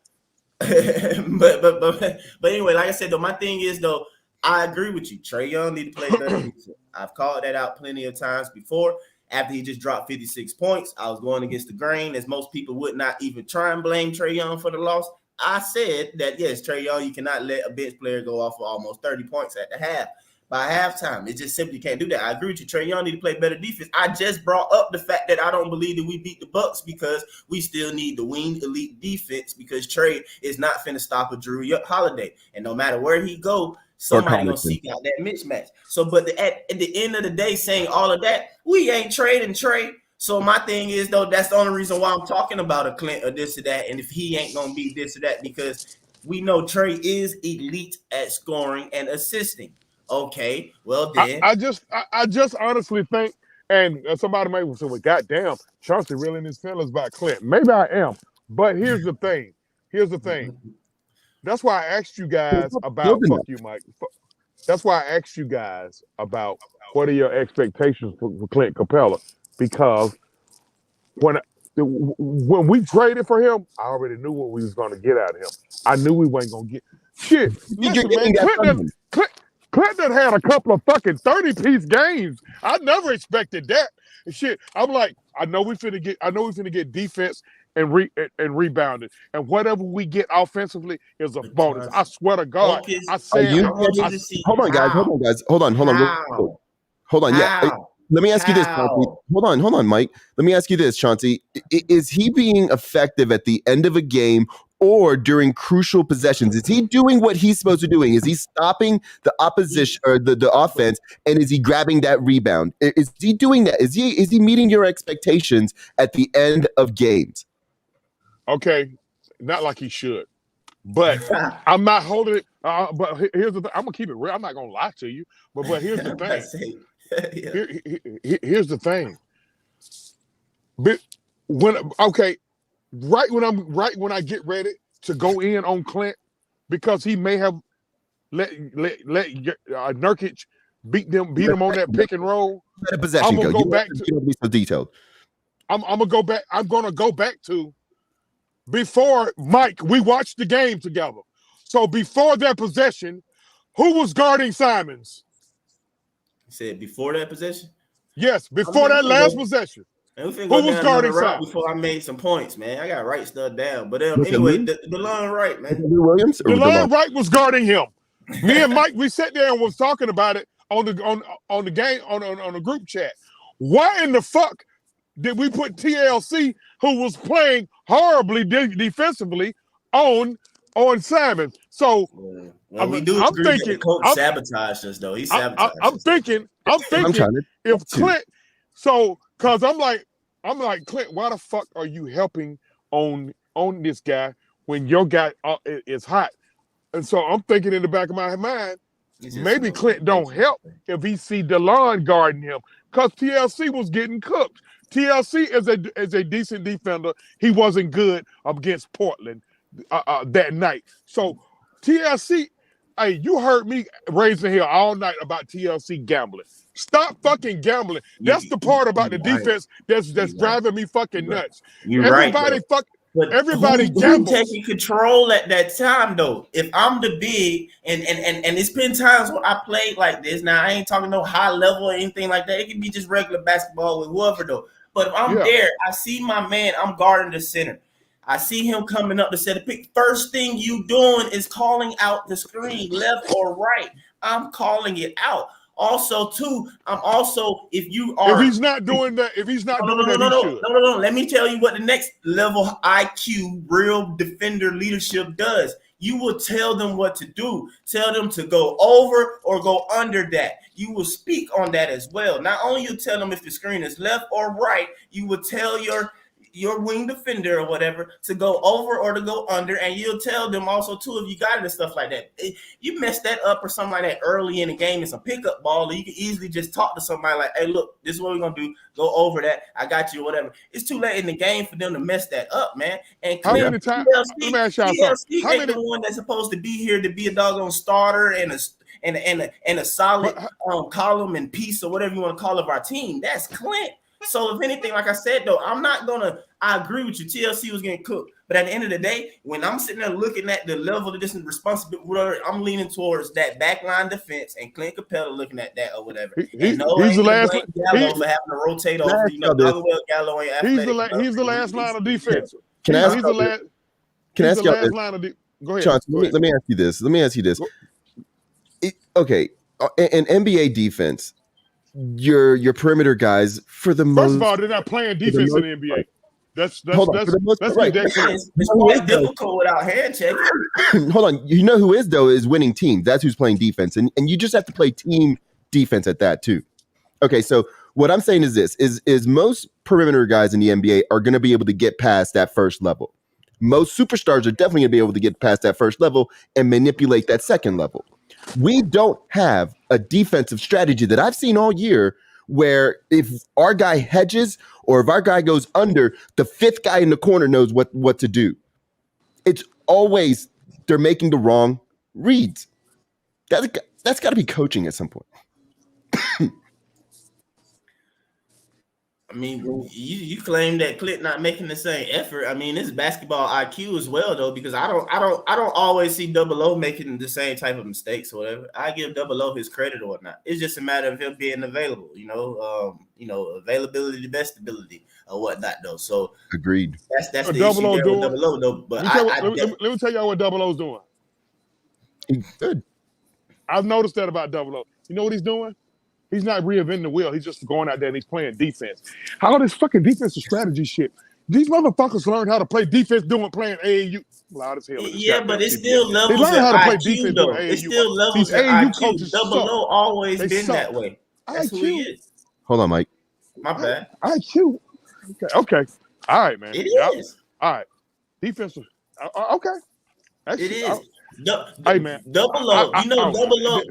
but anyway, like I said, though, my thing is though, I agree with you. Trae Young need to play better defense. I've called that out plenty of times before. After he just dropped 56 points, I was going against the grain, as most people would not even try and blame Trae Young for the loss. I said that yes, Trae Young, you cannot let a bench player go off for almost 30 points at the half. By halftime, it just simply can't do that. I agree with you. Trae Young need to play better defense. I just brought up the fact that I don't believe that we beat the Bucks because we still need the wing elite defense because Trae is not finna stop a Drew Holiday. And no matter where he go, somebody gonna seek out that mismatch. So, but at the end of the day, saying all of that, we ain't trading Trae. So my thing is though, that's the only reason why I'm talking about a Clint or this or that. And if he ain't gonna be this or that, because we know Trae is elite at scoring and assisting. Okay, well then. I just honestly think, and somebody may say, well, goddamn, Chauncey really in his feelings about Clint. Maybe I am. But here's the thing. That's why I asked you guys about, fuck you, Mike. That's why I asked you guys about what are your expectations for Clint Capella? Because when we traded for him, I already knew what we was going to get out of him. I knew we wasn't going to get shit. Listen, man, Clinton had a couple of fucking 30-piece games. I never expected that. Shit, I'm like, I know we finna get defense and rebounding, and whatever we get offensively is a bonus. I swear to God. I said, hold on, guys. Hold on. Yeah. Let me ask you this, Chauncey. Hold on, Mike. Let me ask you this, Chauncey. Is he being effective at the end of a game or during crucial possessions? Is he doing what he's supposed to be doing? Is he stopping the opposition or the offense, and is he grabbing that rebound? Is he doing that? Is he meeting your expectations at the end of games? Okay, not like he should, but I'm not holding it. But here's the thing. I'm gonna keep it real. I'm not gonna lie to you. But here's the thing. Here's the thing. Right when I get ready to go in on Clint, because he may have let Nurkic beat him on that pick and roll. Let a possession I'm gonna go. go back to. Be so detailed. I'm gonna go back. I'm gonna go back to before Mike. We watched the game together. So before that possession, who was guarding Simons? You said before that possession? Yes, before that last possession. Who was guarding Simons? Before I made some points, man. I got to write stuff down. But anyway, DeLon Wright, man. Williams? DeLon Wright was guarding him. Me and Mike, we sat there and was talking about it on the game on the group chat. Why in the fuck did we put TLC, who was playing horribly defensively, on Simons? So we do agree that the coach sabotaged us, though. He sabotaged us. I'm thinking if Clint, because I'm like Clint, why the fuck are you helping on this guy when your guy is hot? And so I'm thinking in the back of my mind, maybe Clint don't help if he see DeLon guarding him, because TLC was getting cooked. TLC is a decent defender. He wasn't good against Portland that night. So TLC, hey, you heard me raising hell all night about TLC gambling. Stop fucking gambling. That's the part about the defense that's driving me fucking nuts. Everybody gambles. Taking control at that time, though. If I'm the big, and it's been times where I played like this. Now I ain't talking no high level or anything like that. It can be just regular basketball with whoever, though. But if I'm there, I see my man. I'm guarding the center. I see him coming up to set a pick. First thing you doing is calling out the screen, left or right. I'm calling it out. Also, too, if he's not doing that, he should. No. Let me tell you what the next level IQ, real defender leadership does. You will tell them what to do. Tell them to go over or go under that. You will speak on that as well. Not only you tell them if the screen is left or right, you will tell your wing defender or whatever to go over or to go under, and you'll tell them also too if you got it and stuff like that. You mess that up or something like that early in the game in some pickup ball, you can easily just talk to somebody like, hey, look, this is what we're gonna do. Go over that. I got you, or whatever. It's too late in the game for them to mess that up, man. And how many times? TLC ain't the one that's supposed to be here to be a doggone starter and a solid column and piece or whatever you want to call of our team. That's Clint. So if anything, like I said though, I agree with you. TLC was getting cooked, but at the end of the day, when I'm sitting there looking at the level of this responsibility, I'm leaning towards that backline defense and Clint Capella looking at that or whatever. He's the last. Gallo for having to rotate over. Gallo ain't athletic. He's the last line of defense. Can I ask he's the last? Can I ask y'all this? Line of Go ahead. Chauncey, let me ask you this. Okay, in NBA defense, your perimeter guys for the most. First of all, they're not playing defense in the NBA. That's right. It's quite difficult without hand checking. Hold on. You know who is though is winning teams. That's who's playing defense, and you just have to play team defense at that too. Okay, so what I'm saying is this: is most perimeter guys in the NBA are going to be able to get past that first level. Most superstars are definitely going to be able to get past that first level and manipulate that second level. We don't have a defensive strategy that I've seen all year where if our guy hedges or if our guy goes under, the fifth guy in the corner knows what to do. It's always they're making the wrong reads. That's got to be coaching at some point. I mean, you claim that Clint not making the same effort. I mean, it's basketball IQ as well, though, because I don't always see Double O making the same type of mistakes or whatever. I give Double O his credit or not. It's just a matter of him being available, availability, the best ability or whatnot, though. So agreed. That's the Double O issue there with Double O, though. But let me tell y'all what Double O's doing. He's good. I've noticed that about Double O. You know what he's doing? He's not reinventing the wheel. He's just going out there and he's playing defense. How this fucking defensive strategy shit? These motherfuckers learned how to play defense playing AAU. Loud as hell. Yeah, but it's still levels. They learned how to play IQ, defense though. doing AAU. It's still levels of IQ. Double O always been that way. That's who he is. Hold on, Mike. My bad. IQ. Okay. All right, man. It is. All right. Defensive. Okay. It is. Hey man, Double O.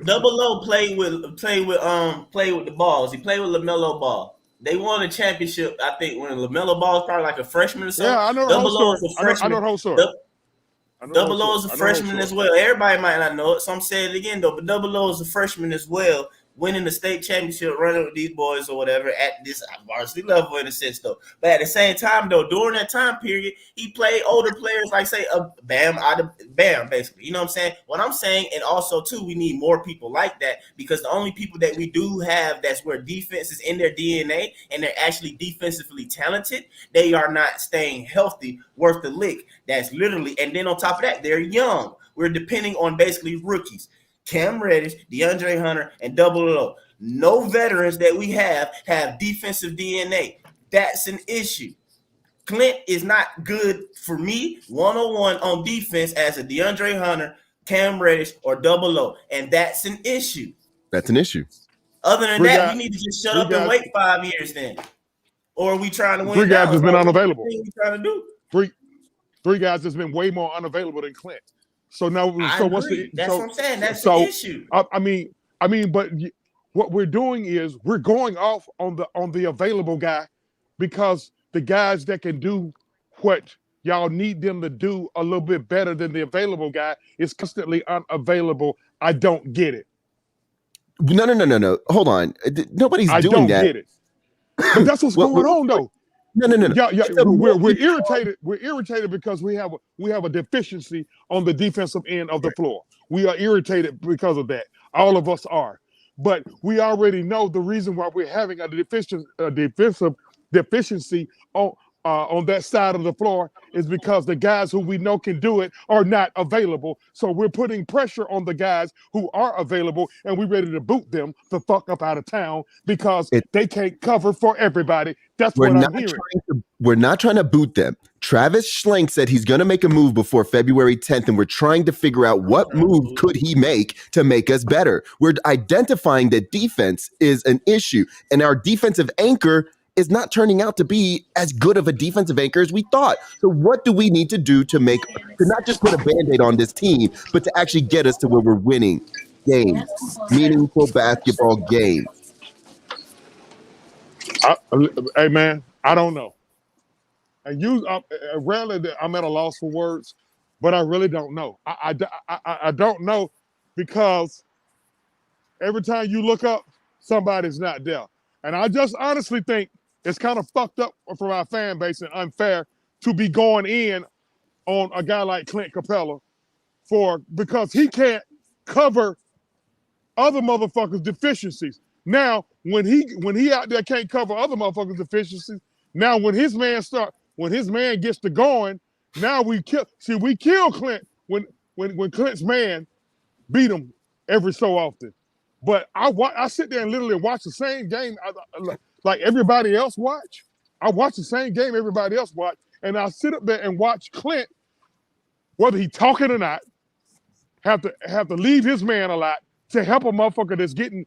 Double O played with the balls. He played with LaMelo Ball. They won a championship, I think, when LaMelo Ball was probably like a freshman or something. Yeah, I know the whole story. I know the whole story. Double O is a freshman as well. Everybody might not know it, so I'm saying it again though. But Double O is a freshman as well, winning the state championship, running with these boys or whatever at this varsity level in a sense though. But at the same time though, during that time period, he played older players like say Bam basically. You know what I'm saying? What I'm saying, and also too, we need more people like that because the only people that we do have that's where defense is in their DNA and they're actually defensively talented, they are not staying healthy worth the lick. That's literally, and then on top of that, they're young. We're depending on basically rookies. Cam Reddish, DeAndre Hunter, and Double O. No veterans that we have defensive DNA. That's an issue. Clint is not good for me one-on-one on defense as a DeAndre Hunter, Cam Reddish, or Double O, and that's an issue. That's an issue. Other than that, we need to just shut up and wait 5 years then. Or are we trying to win? 3 guys has been unavailable. What are we trying to do? Three guys has been way more unavailable than Clint. So now, what's the? That's what I'm saying. That's the issue. I mean, but what we're doing is we're going off on the available guy because the guys that can do what y'all need them to do a little bit better than the available guy is constantly unavailable. I don't get it. No. Hold on. Nobody's doing that. I don't get it. But that's what's going on, though. No. Yeah. We're irritated. We're irritated because we have a deficiency on the defensive end of the floor. We are irritated because of that. All of us are. But we already know the reason why we're having a defensive deficiency on that side of the floor is because the guys who we know can do it are not available. So we're putting pressure on the guys who are available, and we're ready to boot them the fuck up out of town because they can't cover for everybody. That's what I'm hearing. We're not trying to boot them. Travis Schlenk said he's going to make a move before February 10th, and we're trying to figure out what move could he make to make us better. We're identifying that defense is an issue, and our defensive anchor is not turning out to be as good of a defensive anchor as we thought. So what do we need to do to not just put a Band-Aid on this team, but to actually get us to where we're winning games, meaningful basketball games? Hey, man, I don't know. And rarely I'm at a loss for words, but I really don't know. I don't know because every time you look up, somebody's not there. And I just honestly think it's kind of fucked up from our fan base and unfair to be going in on a guy like Clint Capella because he can't cover other motherfuckers' deficiencies. Now, when he out there can't cover other motherfuckers' deficiencies, now when his man gets to going, now we kill Clint when Clint's man beat him every so often. But I sit there and literally watch the same game like everybody else watch. I watch the same game everybody else watch, and I sit up there and watch Clint, whether he talking or not, have to leave his man a lot to help a motherfucker that's getting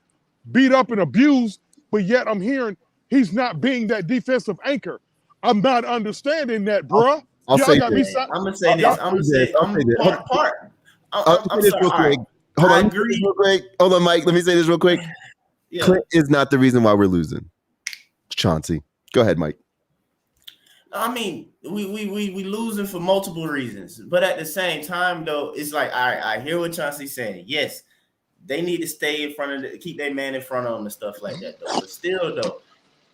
beat up and abused, but yet I'm hearing he's not being that defensive anchor. I'm not understanding that, bruh. I'll say this. I'm gonna say this. I'm sorry. Hold on, I agree. real quick. Hold on, Mike. Let me say this real quick. Yeah. Clint is not the reason why we're losing. Chauncey, go ahead, Mike. I mean, we losing for multiple reasons, but at the same time, though, it's like, all right, I hear what Chauncey's saying. Yes, they need to stay in front of keep their man in front of them and stuff like that, though. But still, though,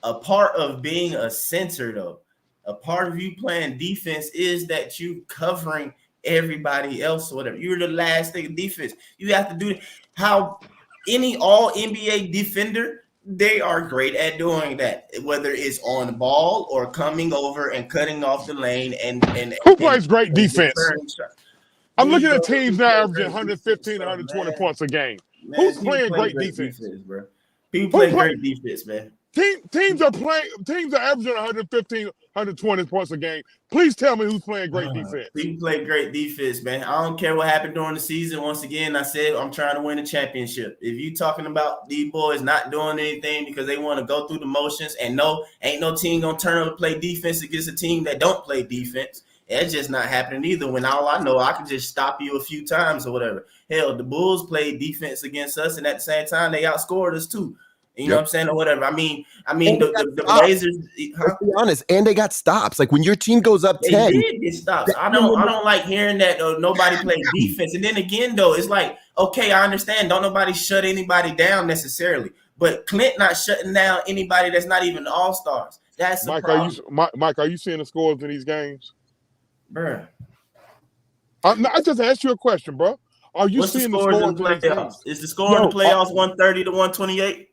a part of being a center, though, a part of you playing defense is that you covering everybody else or whatever. You're the last thing of defense. You have to do it. How any all NBA defender, they are great at doing that, whether it's on the ball or coming over and cutting off the lane and who plays great defense? I'm looking at teams now averaging 115, 120 points a game. Who's playing great defense? Bro? People play great defense, man. Teams are averaging 115, 120 points a game. Please tell me who's playing great defense. People play great defense, man. I don't care what happened during the season. Once again, I said I'm trying to win a championship. If you talking about these boys not doing anything because they want to go through the motions and no, ain't no team gonna turn up and play defense against a team that don't play defense. It's just not happening either. When all I know, I can just stop you a few times or whatever. Hell, the Bulls played defense against us, and at the same time, they outscored us too. You know what I'm saying, or whatever. I mean, the Blazers. Let's be honest, and they got stops. Like when your team goes up 10, they did get stops. I don't like hearing that nobody played defense. And then again, though, it's like, okay, I understand. Don't nobody shut anybody down necessarily, but Clint not shutting down anybody that's not even all stars. That's the problem. Mike, are you seeing the scores in these games, bro? I just asked you a question, bro. Are you seeing the scores in the playoffs? Is the score in the playoffs 130 to 128?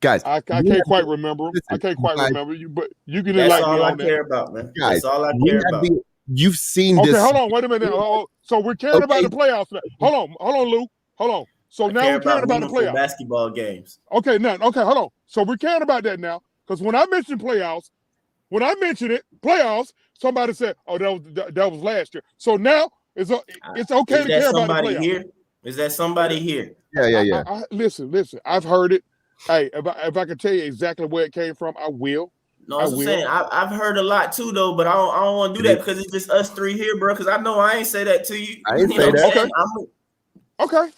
Guys, I can't quite remember. I can't quite remember you, but you can That's like all me I on care that. about, man. Guys, that's all I care about. You've seen this. Okay, hold on. Wait a minute. So we're caring about the playoffs now. Hold on, Lou. Hold on. So now we're caring about the playoffs. Basketball games. Okay, hold on. So we're caring about that now because when I mentioned playoffs, somebody said, "Oh, that was last year." So now it's okay to care about the playoffs. Here? Is that somebody here? Yeah. Listen. I've heard it. Hey, if I could tell you exactly where it came from, I will. No, I'm saying I've heard a lot too, though, but I don't want to do that because it's just us three here, bro. Because I know I ain't say that to you. I ain't say that. Okay.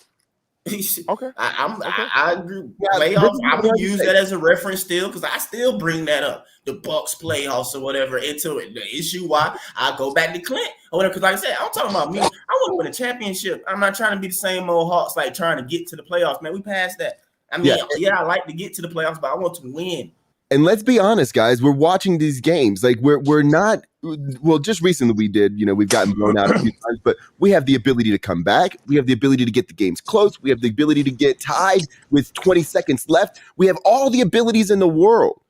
I agree. Playoffs, I would use that as a reference still because I still bring that up. The Bucks playoffs or whatever into it. The issue why I go back to Clint or whatever. Because like I said, I'm talking about me. I want to win a championship. I'm not trying to be the same old Hawks like trying to get to the playoffs, man. We passed that. I mean, I like to get to the playoffs, but I want to win. And let's be honest, guys, we're watching these games. Like we're not. Well, just recently we did. We've gotten blown out a few times, but we have the ability to come back. We have the ability to get the games close. We have the ability to get tied with 20 seconds left. We have all the abilities in the world.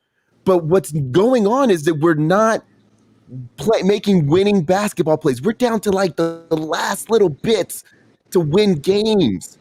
But what's going on is that we're not making winning basketball plays. We're down to like the last little bits to win games.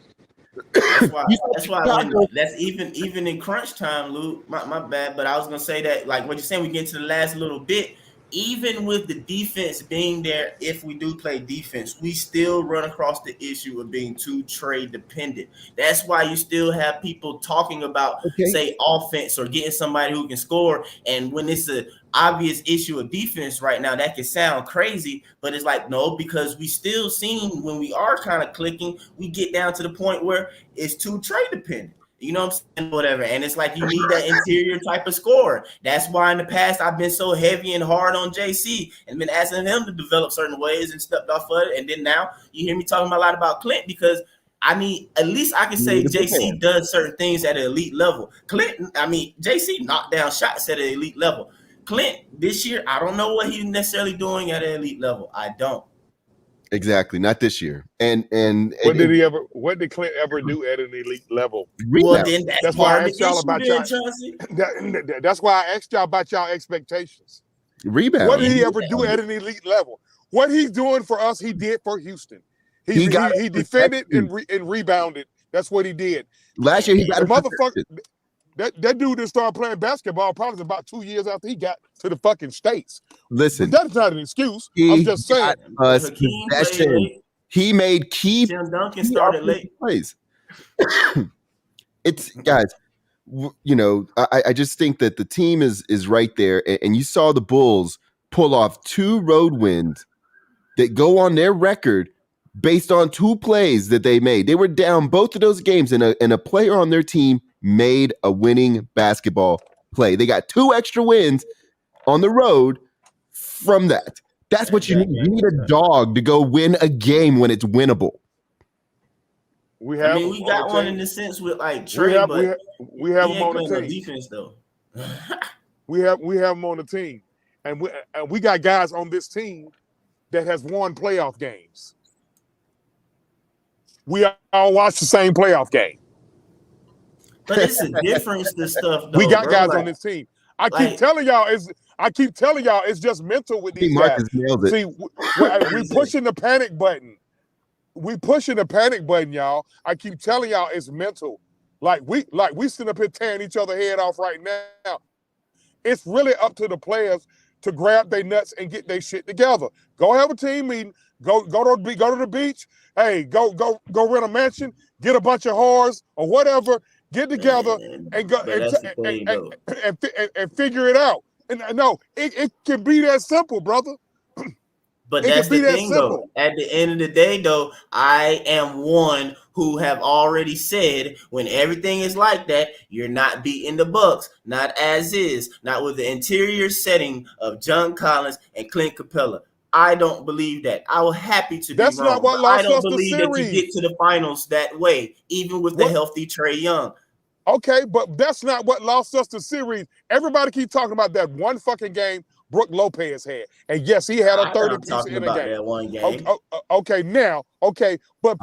That's even in crunch time, Lou. My bad, but I was gonna say that like what you're saying, we get to the last little bit. Even with the defense being there, if we do play defense, we still run across the issue of being too trade dependent. That's why you still have people talking about, say, offense or getting somebody who can score. And when it's an obvious issue of defense right now, that can sound crazy, but it's like, no, because we still seen when we are kind of clicking, we get down to the point where it's too trade dependent. You know what I'm saying? Whatever. And it's like you need that interior type of scorer. That's why in the past I've been so heavy and hard on JC and been asking him to develop certain ways and stepped off of it. And then now you hear me talking a lot about Clint because I mean, at least I can say JC does certain things at an elite level. JC knocked down shots at an elite level. Clint, this year, I don't know what he's necessarily doing at an elite level. I don't. Exactly, not this year. And what did Clint ever do at an elite level? Well, then that's why part I of the asked y'all issue, about Chauncey. That's why I asked y'all about y'all expectations. Rebound. What did he ever do at an elite level? What he's doing for us, he did for Houston. He defended and rebounded. That's what he did. Last year he got a motherfucker. That dude that started playing basketball probably about 2 years after he got to the fucking States. Listen, but that's not an excuse. I'm just saying. He made key. Tim Duncan started late. Plays. It's guys. You know, I just think that the team is right there, and you saw the Bulls pull off 2 road wins that go on their record based on 2 plays that they made. They were down both of those games, and a player on their team made a winning basketball play. They got 2 extra wins on the road from that. That's what you need. You need a dog to go win a game when it's winnable. We got one in the sense with like Trey, we have him on the team. Defense though. we have him on the team, and we got guys on this team that has won playoff games. We all watch the same playoff game. But it's a difference to stuff though. We got guys on this team. I keep telling y'all it's just mental with these guys. See, we pushing the panic button. Y'all. I keep telling y'all it's mental. Like we sitting up here tearing each other head off right now. It's really up to the players to grab their nuts and get their shit together. Go have a team meeting. Go to the beach. Hey, go rent a mansion. Get a bunch of whores or whatever. Get together and go and figure it out. And no, it can be that simple, brother. But that's the thing, though. At the end of the day, though, I am one who have already said when everything is like that, you're not beating the Bucks, not as is, not with the interior setting of John Collins and Clint Capella. I don't believe that. I was happy to be wrong. Not what lost I don't us believe the that you get to the finals that way, even with the healthy Trae Young. Okay, but that's not what lost us the series. Everybody keep talking about that one fucking game Brook Lopez had. And yes, he had a 30-piece in a game. That one game. Okay, but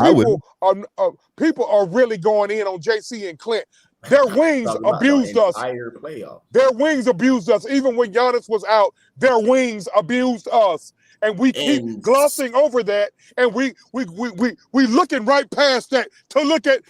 people are really going in on JC and Clint. Their wings abused us. Their wings abused us. Even when Giannis was out, their wings abused us. And we keep glossing over that, and we looking right past that to look at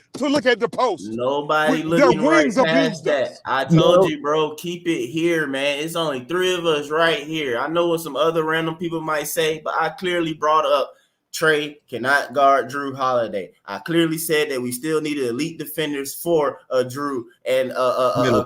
the post. Nobody looking right past that. I told you, bro, keep it here, man. It's only 3 of us right here. I know what some other random people might say, but I clearly brought up Trae cannot guard Drew Holiday. I clearly said that we still needed elite defenders for Drew and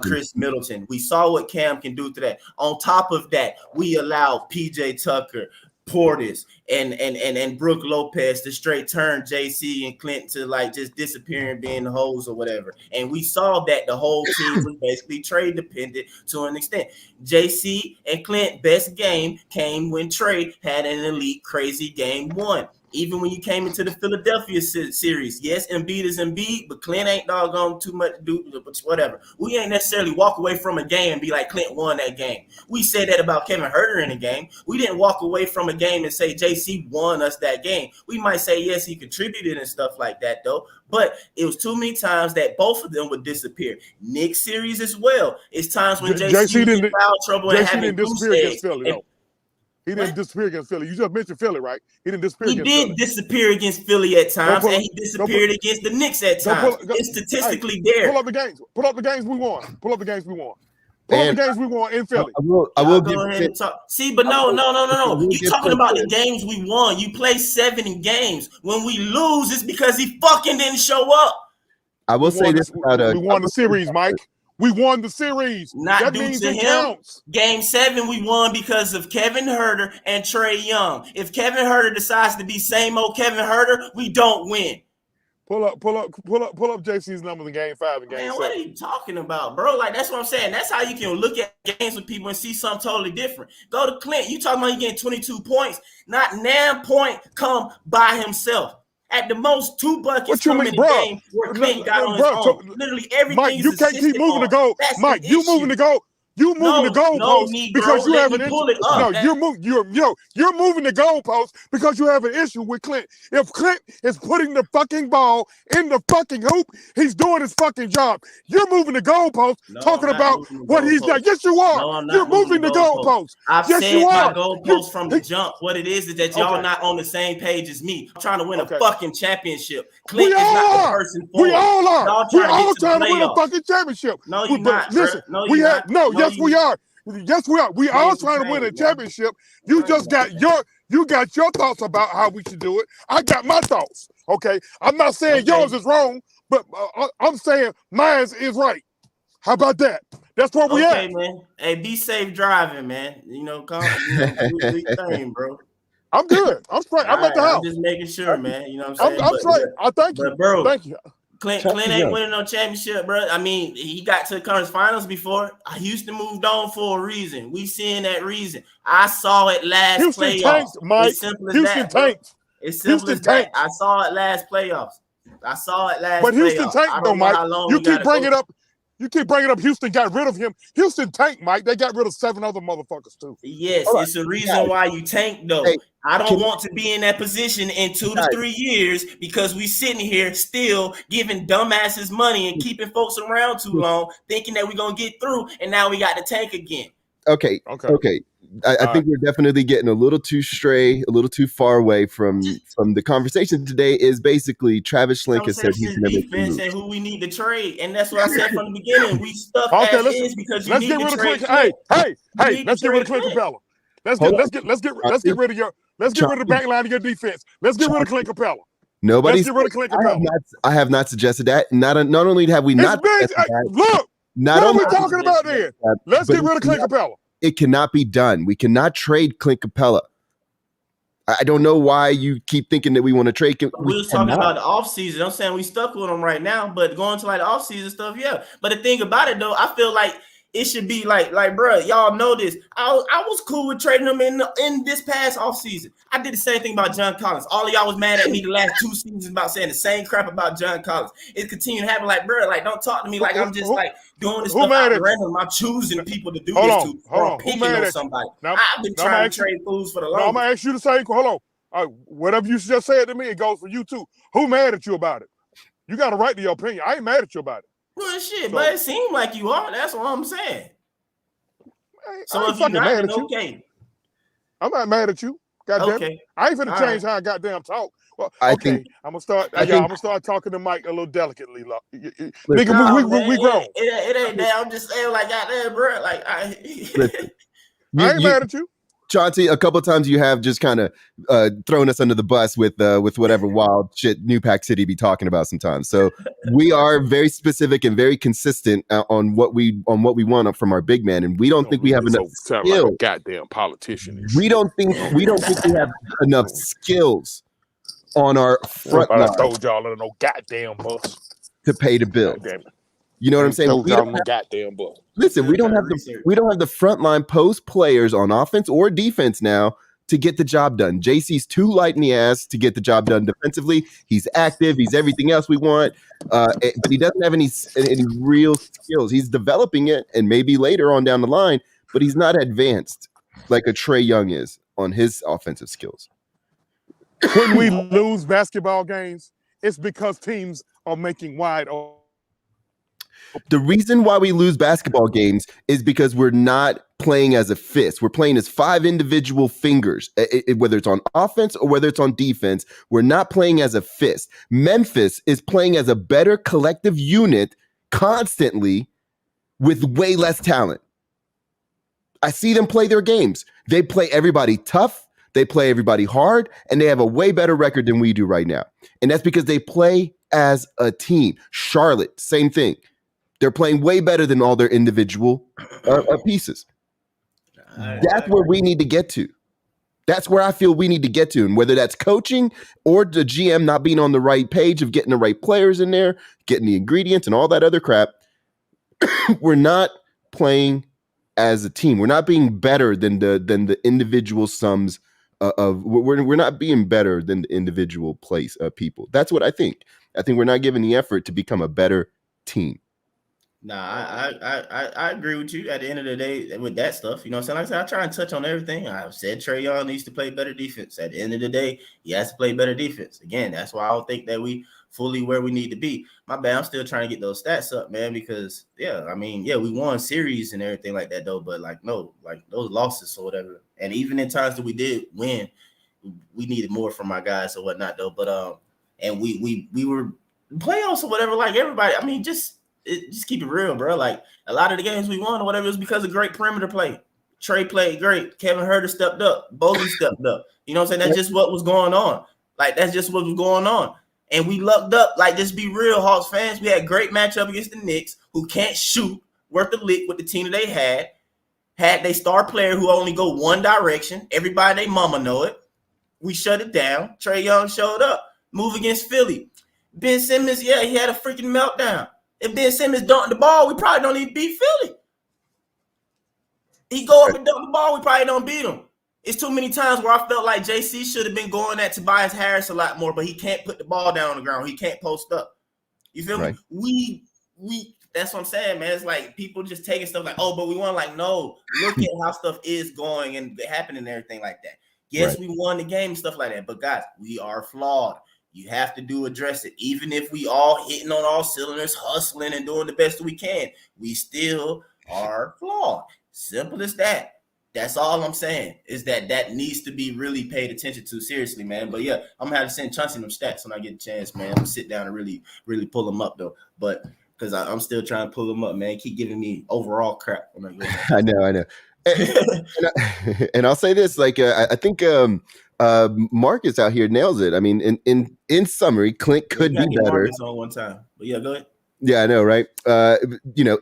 Chris Middleton. We saw what Cam can do to that. On top of that, we allowed PJ Tucker, Portis, and Brook Lopez to straight turn JC and Clint to like just disappearing, being hoes or whatever. And we saw that the whole team was basically trade dependent to an extent. JC and Clint best game came when Trae had an elite crazy game 1. Even when you came into the Philadelphia series, yes, Embiid is Embiid, but Clint ain't doggone too much to do, but whatever. We ain't necessarily walk away from a game and be like, Clint won that game. We said that about Kevin Huerter in a game. We didn't walk away from a game and say JC won us that game. We might say, yes, he contributed and stuff like that, though. But it was too many times that both of them would disappear. Knicks series as well. It's times when JC was in foul trouble and having goose eggs. He didn't disappear against Philly. You just mentioned Philly, right? He didn't disappear against Philly. He did disappear against Philly at times, and he disappeared against the Knicks at times. It's statistically there. Pull up the games. Pull up the games we won. Pull up the games we won. Pull up the games we won in Philly. I will go ahead and talk. See, but no. You talking about the games we won. You play 7 games. When we lose, it's because he fucking didn't show up. I will say this about we won the series, Mike. We won the series. That means to him. Counts. Game 7, we won because of Kevin Huerter and Trae Young. If Kevin Huerter decides to be same old Kevin Huerter, we don't win. Pull up JC's numbers in game 5 and game 7. What are you talking about, bro? Like, that's what I'm saying. That's how you can look at games with people and see something totally different. Go to Clint. You talking about you getting 22 points. Not 9 point come by himself. At the most, 2 buckets What you come mean, in a bro? game where Clint got on his Bro, own. Literally everything Mike, is you can't keep assisted moving the on. goal. That's Mike, the you issue. moving the goal. You moving the goalpost because you have an issue. Pull it up. No, you're moving the goalpost because you have an issue with Clint. If Clint is putting the fucking ball in the fucking hoop, he's doing his fucking job. You're moving the goalpost, talking about what he's done. Yes, you are. No, I'm not You're moving the goalpost. I've yes, said you my are. goalpost from the jump. What it is that y'all not on the same page as me. I'm trying to win a fucking championship. Clint is not the person for We all are. We're all trying to win a fucking championship. No, you're not. Listen, we are. Yes, we are. Yes, we are. We all trying to win a championship. You just got your thoughts about how we should do it. I got my thoughts. Okay, I'm not saying yours is wrong, but I'm saying mine is right. How about that? That's what we at. Okay, man. Hey, be safe driving, man. Do your thing, bro. I'm good. I'm straight. I'm at the house. I'm just making sure, man. You know what I'm saying? I'm straight. I thank you. Bro, thank you. Clint ain't winning no championship, bro. I mean, he got to the conference finals before. Houston moved on for a reason. We seeing that reason. I saw it last playoffs. Tanked, Mike. It's simple as Houston that. Tanked. It's simple as that. I saw it last playoffs. But Houston tanked though, Mike. You keep bringing up. You keep bringing up Houston got rid of him. Houston tanked, Mike. They got rid of 7 other motherfuckers, too. Yes, it's a reason why you tanked, though. Hey, I don't want to be in that position in 2 to 3 years because we sitting here still giving dumbasses money and keeping folks around too long, thinking that we're going to get through, and now we got to tank again. Okay. I think we're definitely getting a little too far away from the conversation today. Is basically Travis Schlenk has said he's going to make defense and who we need to trade, and that's what I said from the beginning. We stuck as is because you need to trade. Hey, let's get rid of Clint Capella. Let's get rid of the back line of your defense. Let's get rid of Clint Capella. Let's get rid of Clint Capella. I have not suggested that. Not only have we not. Look, what are we talking about there? Let's get rid of Clint Capella. It cannot be done. We cannot trade Clint Capella. I don't know why you keep thinking that we want to trade him. We was talking about the offseason. I'm saying we stuck with him right now, but going to like the offseason stuff, yeah. But the thing about it though, I feel like it should be like, bro, y'all know this. I was cool with trading him in this past offseason. I did the same thing about John Collins. All of y'all was mad at me the last 2 seasons about saying the same crap about John Collins. It continued to happen. Like, bro, like don't talk to me like I'm just like doing this stuff out random. I'm choosing people to do this to or picking on somebody. I've been trying to trade fools for the longest. I'm gonna ask you the same. Hold on. Whatever you just said to me, it goes for you too. Who mad at you about it? You got a right to your opinion. I ain't mad at you about it. Well, shit, but it seemed like you are. That's what I'm saying. So if you're not, mad at you. Okay. I'm not mad at you. Goddamn. Okay. I ain't finna change how I goddamn talk. Well, I'm gonna start talking to Mike a little delicately. Nigga, we grown. It ain't that. I'm just saying, like, goddamn, bro. Like, I ain't mad at you. Chauncey, a couple of times you have just kind of thrown us under the bus with whatever wild shit New Pac City be talking about sometimes. So we are very specific and very consistent on what we want from our big man, and we don't think we have enough skills. Like a goddamn politician. We don't think we have enough skills on our front line. I told y'all on no goddamn bus to pay the bill. You know what I'm saying? Listen, we don't have the frontline post players on offense or defense now to get the job done. JC's too light in the ass to get the job done defensively. He's active. He's everything else we want, but he doesn't have any real skills. He's developing it, and maybe later on down the line, but he's not advanced like a Trae Young is on his offensive skills. When we lose basketball games, it's because teams are making wide open. The reason why we lose basketball games is because we're not playing as a fist. We're playing as 5 individual fingers, whether it's on offense or whether it's on defense. We're not playing as a fist. Memphis is playing as a better collective unit constantly with way less talent. I see them play their games. They play everybody tough. They play everybody hard, and they have a way better record than we do right now. And that's because they play as a team. Charlotte, same thing. They're playing way better than all their individual pieces. That's where we need to get to. That's where I feel we need to get to. And whether that's coaching or the GM not being on the right page of getting the right players in there, getting the ingredients and all that other crap, we're not playing as a team. We're not being better than the individual sums we're not being better than the individual people. That's what I think. I think we're not giving the effort to become a better team. Nah, I agree with you. At the end of the day, with that stuff, you know what I'm saying? Like I said, I try and touch on everything. I've said Trae Young needs to play better defense. At the end of the day, he has to play better defense. Again, that's why I don't think that we fully where we need to be. My bad, I'm still trying to get those stats up, man, because we won series and everything like that though, but like those losses or whatever. And even in times that we did win, we needed more from our guys or whatnot though. But and we were playoffs or whatever, like everybody. I mean, just keep it real, bro. Like a lot of the games we won or whatever, it was because of great perimeter play. Trae played great. Kevin Huerter stepped up. Bogey stepped up. You know what I'm saying? That's just what was going on. Like that's just what was going on. And we lucked up. Like just be real, Hawks fans. We had a great matchup against the Knicks, who can't shoot worth the lick with the team that they had. Had they star player who only go one direction. Everybody, they mama know it. We shut it down. Trae Young showed up. Move against Philly. Ben Simmons, he had a freaking meltdown. If Ben Simmons dunked the ball, we probably don't even beat Philly. He go up and dunk the ball, we probably don't beat him. It's too many times where I felt like JC should have been going at Tobias Harris a lot more, but he can't put the ball down on the ground. He can't post up. You feel me? We that's what I'm saying, man. It's like people just taking stuff like, oh, but we won. Like, no, look at how stuff is going and happening and everything like that. Yes, we won the game and stuff like that, but guys, we are flawed. You have to address it. Even if we all hitting on all cylinders, hustling and doing the best we can, we still are flawed. Simple as that. That's all I'm saying is that needs to be really paid attention to seriously, man. But yeah, I'm gonna have to send Chauncey them stats when I get a chance, man. I'm gonna sit down and really, really pull them up though. But because I'm still trying to pull them up, man. Keep giving me overall crap. When I know. And I'll say this, like I think Marcus out here nails it. I mean, in summary, Clint could be better. Marcus on one time, but yeah, go ahead. Yeah, I know, right?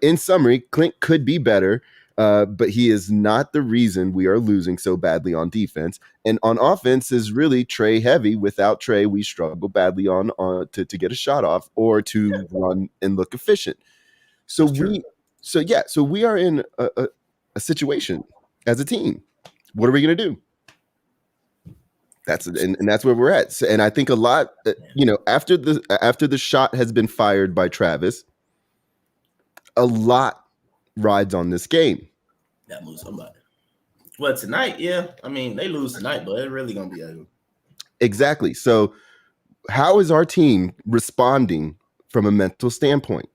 In summary, Clint could be better, but he is not the reason we are losing so badly on defense. And on offense is really Trae heavy. Without Trae, we struggle badly on to get a shot off or to run and look efficient. So we are in a situation as a team. What are we going to do? That's where we're at. So, and I think a lot, after the shot has been fired by Travis, a lot rides on this game. That moves somebody. Well, tonight, yeah. I mean, they lose tonight, but it's really gonna be ugly. Exactly. So, how is our team responding from a mental standpoint?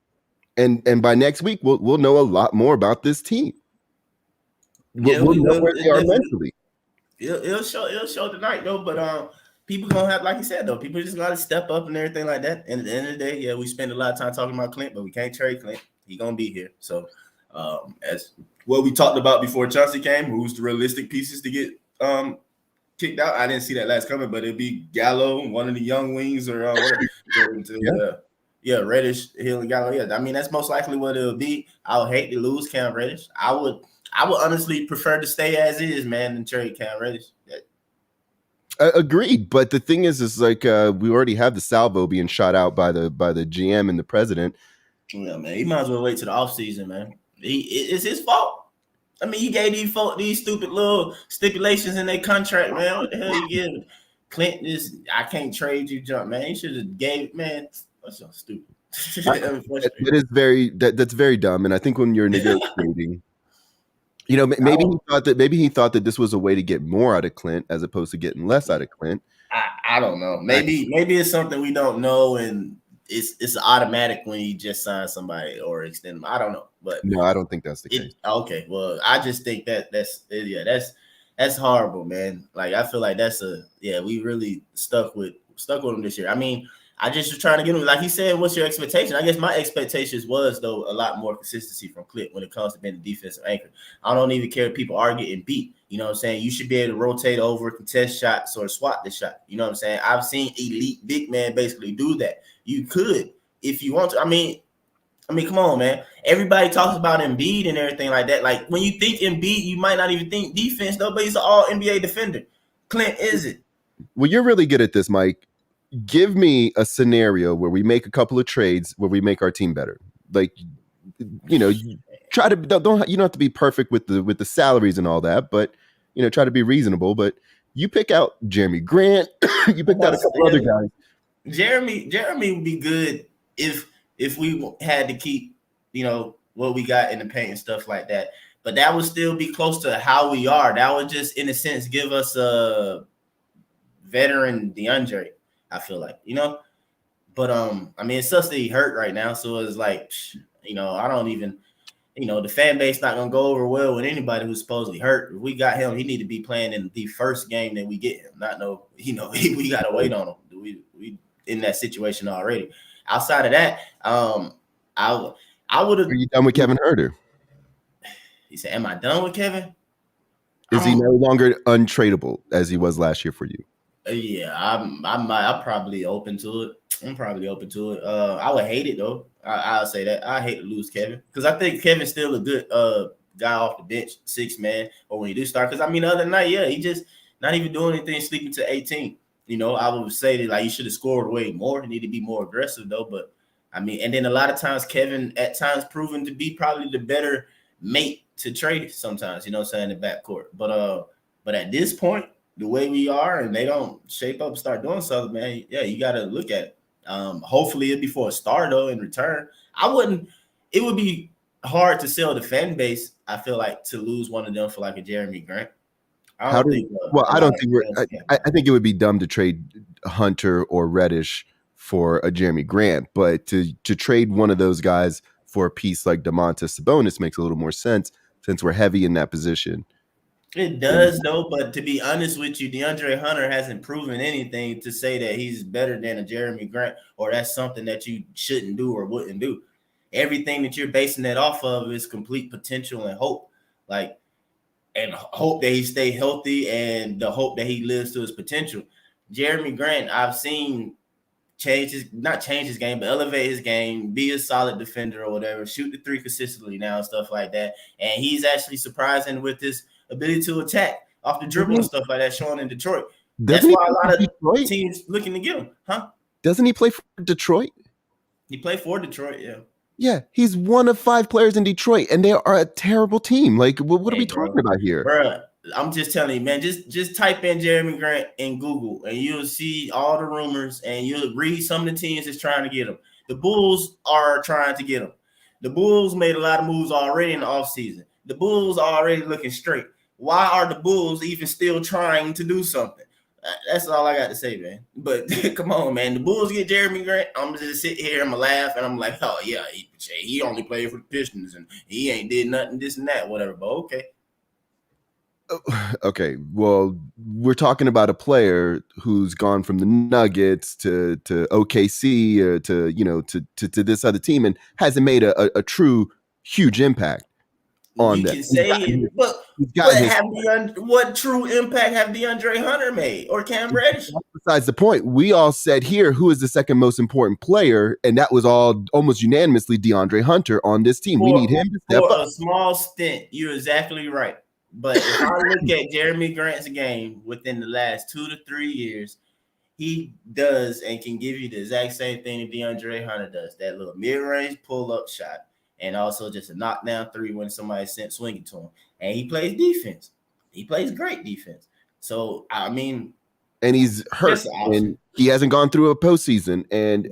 And by next week, we'll know a lot more about this team. We'll know where they are mentally. It'll show tonight though, but people gonna have, like you said though, people just gotta step up and everything like that. And at the end of the day, yeah, we spend a lot of time talking about Clint, but we can't trade Clint. He gonna be here. So as what we talked about before Chauncey came, who's the realistic pieces to get kicked out? I didn't see that last coming, but it'd be Gallo, one of the young wings, or Reddish, Hill, and Gallo. Yeah, I mean that's most likely what it'll be. I would hate to lose Cam Reddish. I would honestly prefer to stay as is, man, than trade Cam Reddish. Agreed, but the thing is like we already have the salvo being shot out by the GM and the president. Yeah, man, he might as well wait to the offseason, man. It's his fault. I mean, he gave these stupid little stipulations in their contract, man. What the hell you give Clint this? I can't trade you, jump, man. He should have gave, man. That's so stupid. That's very dumb, and I think when you're negotiating. Maybe he thought that this was a way to get more out of Clint as opposed to getting less out of Clint. I don't know. Maybe it's something we don't know, and it's automatic when you just sign somebody or extend them. I don't know, but no, I don't think that's the case. Okay, well, I just think that's horrible, man. Like I feel like we really stuck with him this year. I mean, I just was trying to get him, like he said, what's your expectation? I guess my expectations was, though, a lot more consistency from Clint when it comes to being the defensive anchor. I don't even care if people are getting beat. You know what I'm saying? You should be able to rotate over, contest shots, or swat the shot. You know what I'm saying? I've seen elite big man basically do that. You could if you want to. I mean, come on, man. Everybody talks about Embiid and everything like that. Like, when you think Embiid, you might not even think defense, though, but he's an all-NBA defender. Clint isn't. Well, you're really good at this, Mike. Give me a scenario where we make a couple of trades where we make our team better. Like, try to don't you don't have to be perfect with the salaries and all that, but try to be reasonable. But You pick out Jeremy Grant. You picked out a couple other guys. Jeremy would be good if we had to keep, what we got in the paint and stuff like that. But that would still be close to how we are. That would just, in a sense, give us a veteran DeAndre, I feel like, But I mean, it sucks that he hurt right now. So it's like, I don't even, the fan base not gonna go over well with anybody who's supposedly hurt. If we got him, he need to be playing in the first game that we get him. We gotta wait on him. We in that situation already. Outside of that, I would have. Are you done with Kevin Huerter? He said, "Am I done with Kevin? Is he no longer untradeable as he was last year for you?" Yeah, I'm probably open to it. I'm probably open to it. I would hate it though. I'll say that. I hate to lose Kevin because I think Kevin's still a good guy off the bench, 6 man, or when you do start. Because I mean, the other night, yeah, he just not even doing anything, sleeping to 18. I would say that like you should have scored way more. You need to be more aggressive though. But I mean, and then a lot of times Kevin at times proven to be probably the better mate to trade sometimes. You know what I'm saying, in the backcourt. But at this point, the way we are, and they don't shape up and start doing something, man. Yeah, you got to look at it. Hopefully it'd be for a star though. In return, it would be hard to sell the fan base. I feel like to lose one of them for like a Jeremy Grant. I think it would be dumb to trade Hunter or Reddish for a Jeremy Grant, but to trade one of those guys for a piece like Domantas Sabonis makes a little more sense since we're heavy in that position. It does though, but to be honest with you, DeAndre Hunter hasn't proven anything to say that he's better than a Jeremy Grant or that's something that you shouldn't do or wouldn't do. Everything that you're basing that off of is complete potential and hope. And hope that he stay healthy and the hope that he lives to his potential. Jeremy Grant, I've seen not change his game, but elevate his game, be a solid defender or whatever, shoot the 3 consistently now and stuff like that. And he's actually surprising with his ability to attack off the dribble and stuff like that, showing in Detroit. That's why a lot of teams looking to get him, huh? Doesn't he play for Detroit? He played for Detroit, yeah. Yeah, he's one of 5 players in Detroit, and they are a terrible team. Like, what are we talking about here? Bro, I'm just telling you, man, just type in Jeremy Grant in Google, and you'll see all the rumors, and you'll read some of the teams that's trying to get him. The Bulls are trying to get him. The Bulls made a lot of moves already in the offseason. The Bulls are already looking straight. Why are the Bulls even still trying to do something? That's all I got to say, man. But come on, man. The Bulls get Jeremy Grant. I'm going to just sit here, I'm going to laugh, and I'm like, oh, yeah, he only played for the Pistons, and he ain't did nothing, this and that, whatever. But okay. Okay, well, we're talking about a player who's gone from the Nuggets to OKC or to this other team and hasn't made a true huge impact on that. You can say it, but what true impact have DeAndre Hunter made or Cam Reddish? Besides the point, we all said here who is the second most important player, and that was all almost unanimously DeAndre Hunter on this team. We need him to step up. For a small stint, you're exactly right. But if I look at Jeremy Grant's game within the last 2 to 3 years, he does and can give you the exact same thing that DeAndre Hunter does. That little mid-range pull-up shot. And also just a knockdown 3 when somebody's sent swinging to him. And he plays defense. He plays great defense. So, I mean. And he's hurt. And he hasn't gone through a postseason. And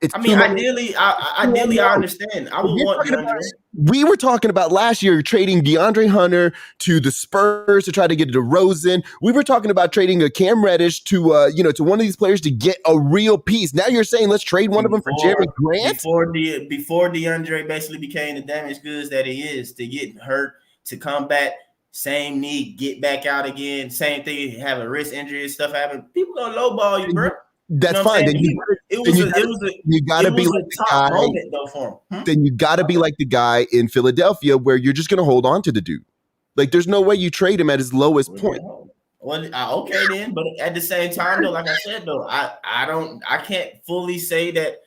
ideally, I understand. I would want DeAndre. We were talking about last year trading DeAndre Hunter to the Spurs to try to get DeRozan. We were talking about trading a Cam Reddish to one of these players to get a real piece. Now you're saying let's trade one of them for Jeremy Grant? Before DeAndre basically became the damaged goods that he is, to get hurt, to come back, same knee, get back out again, same thing, have a wrist injury and stuff happen. People gonna lowball you, bro. That's fine. Then you gotta be like the guy. Moment, though, for him. Then you gotta be like the guy in Philadelphia where you're just gonna hold on to the dude. Like there's no way you trade him at his lowest point. Well, okay then, but at the same time though, like I said though, I can't fully say that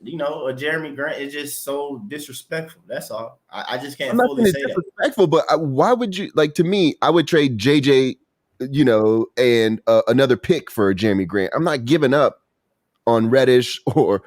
a Jeremy Grant is just so disrespectful. That's all. I just can't fully say disrespectful, that. But why would you to me? I would trade JJ. And another pick for Jeremy Grant. I'm not giving up on Reddish or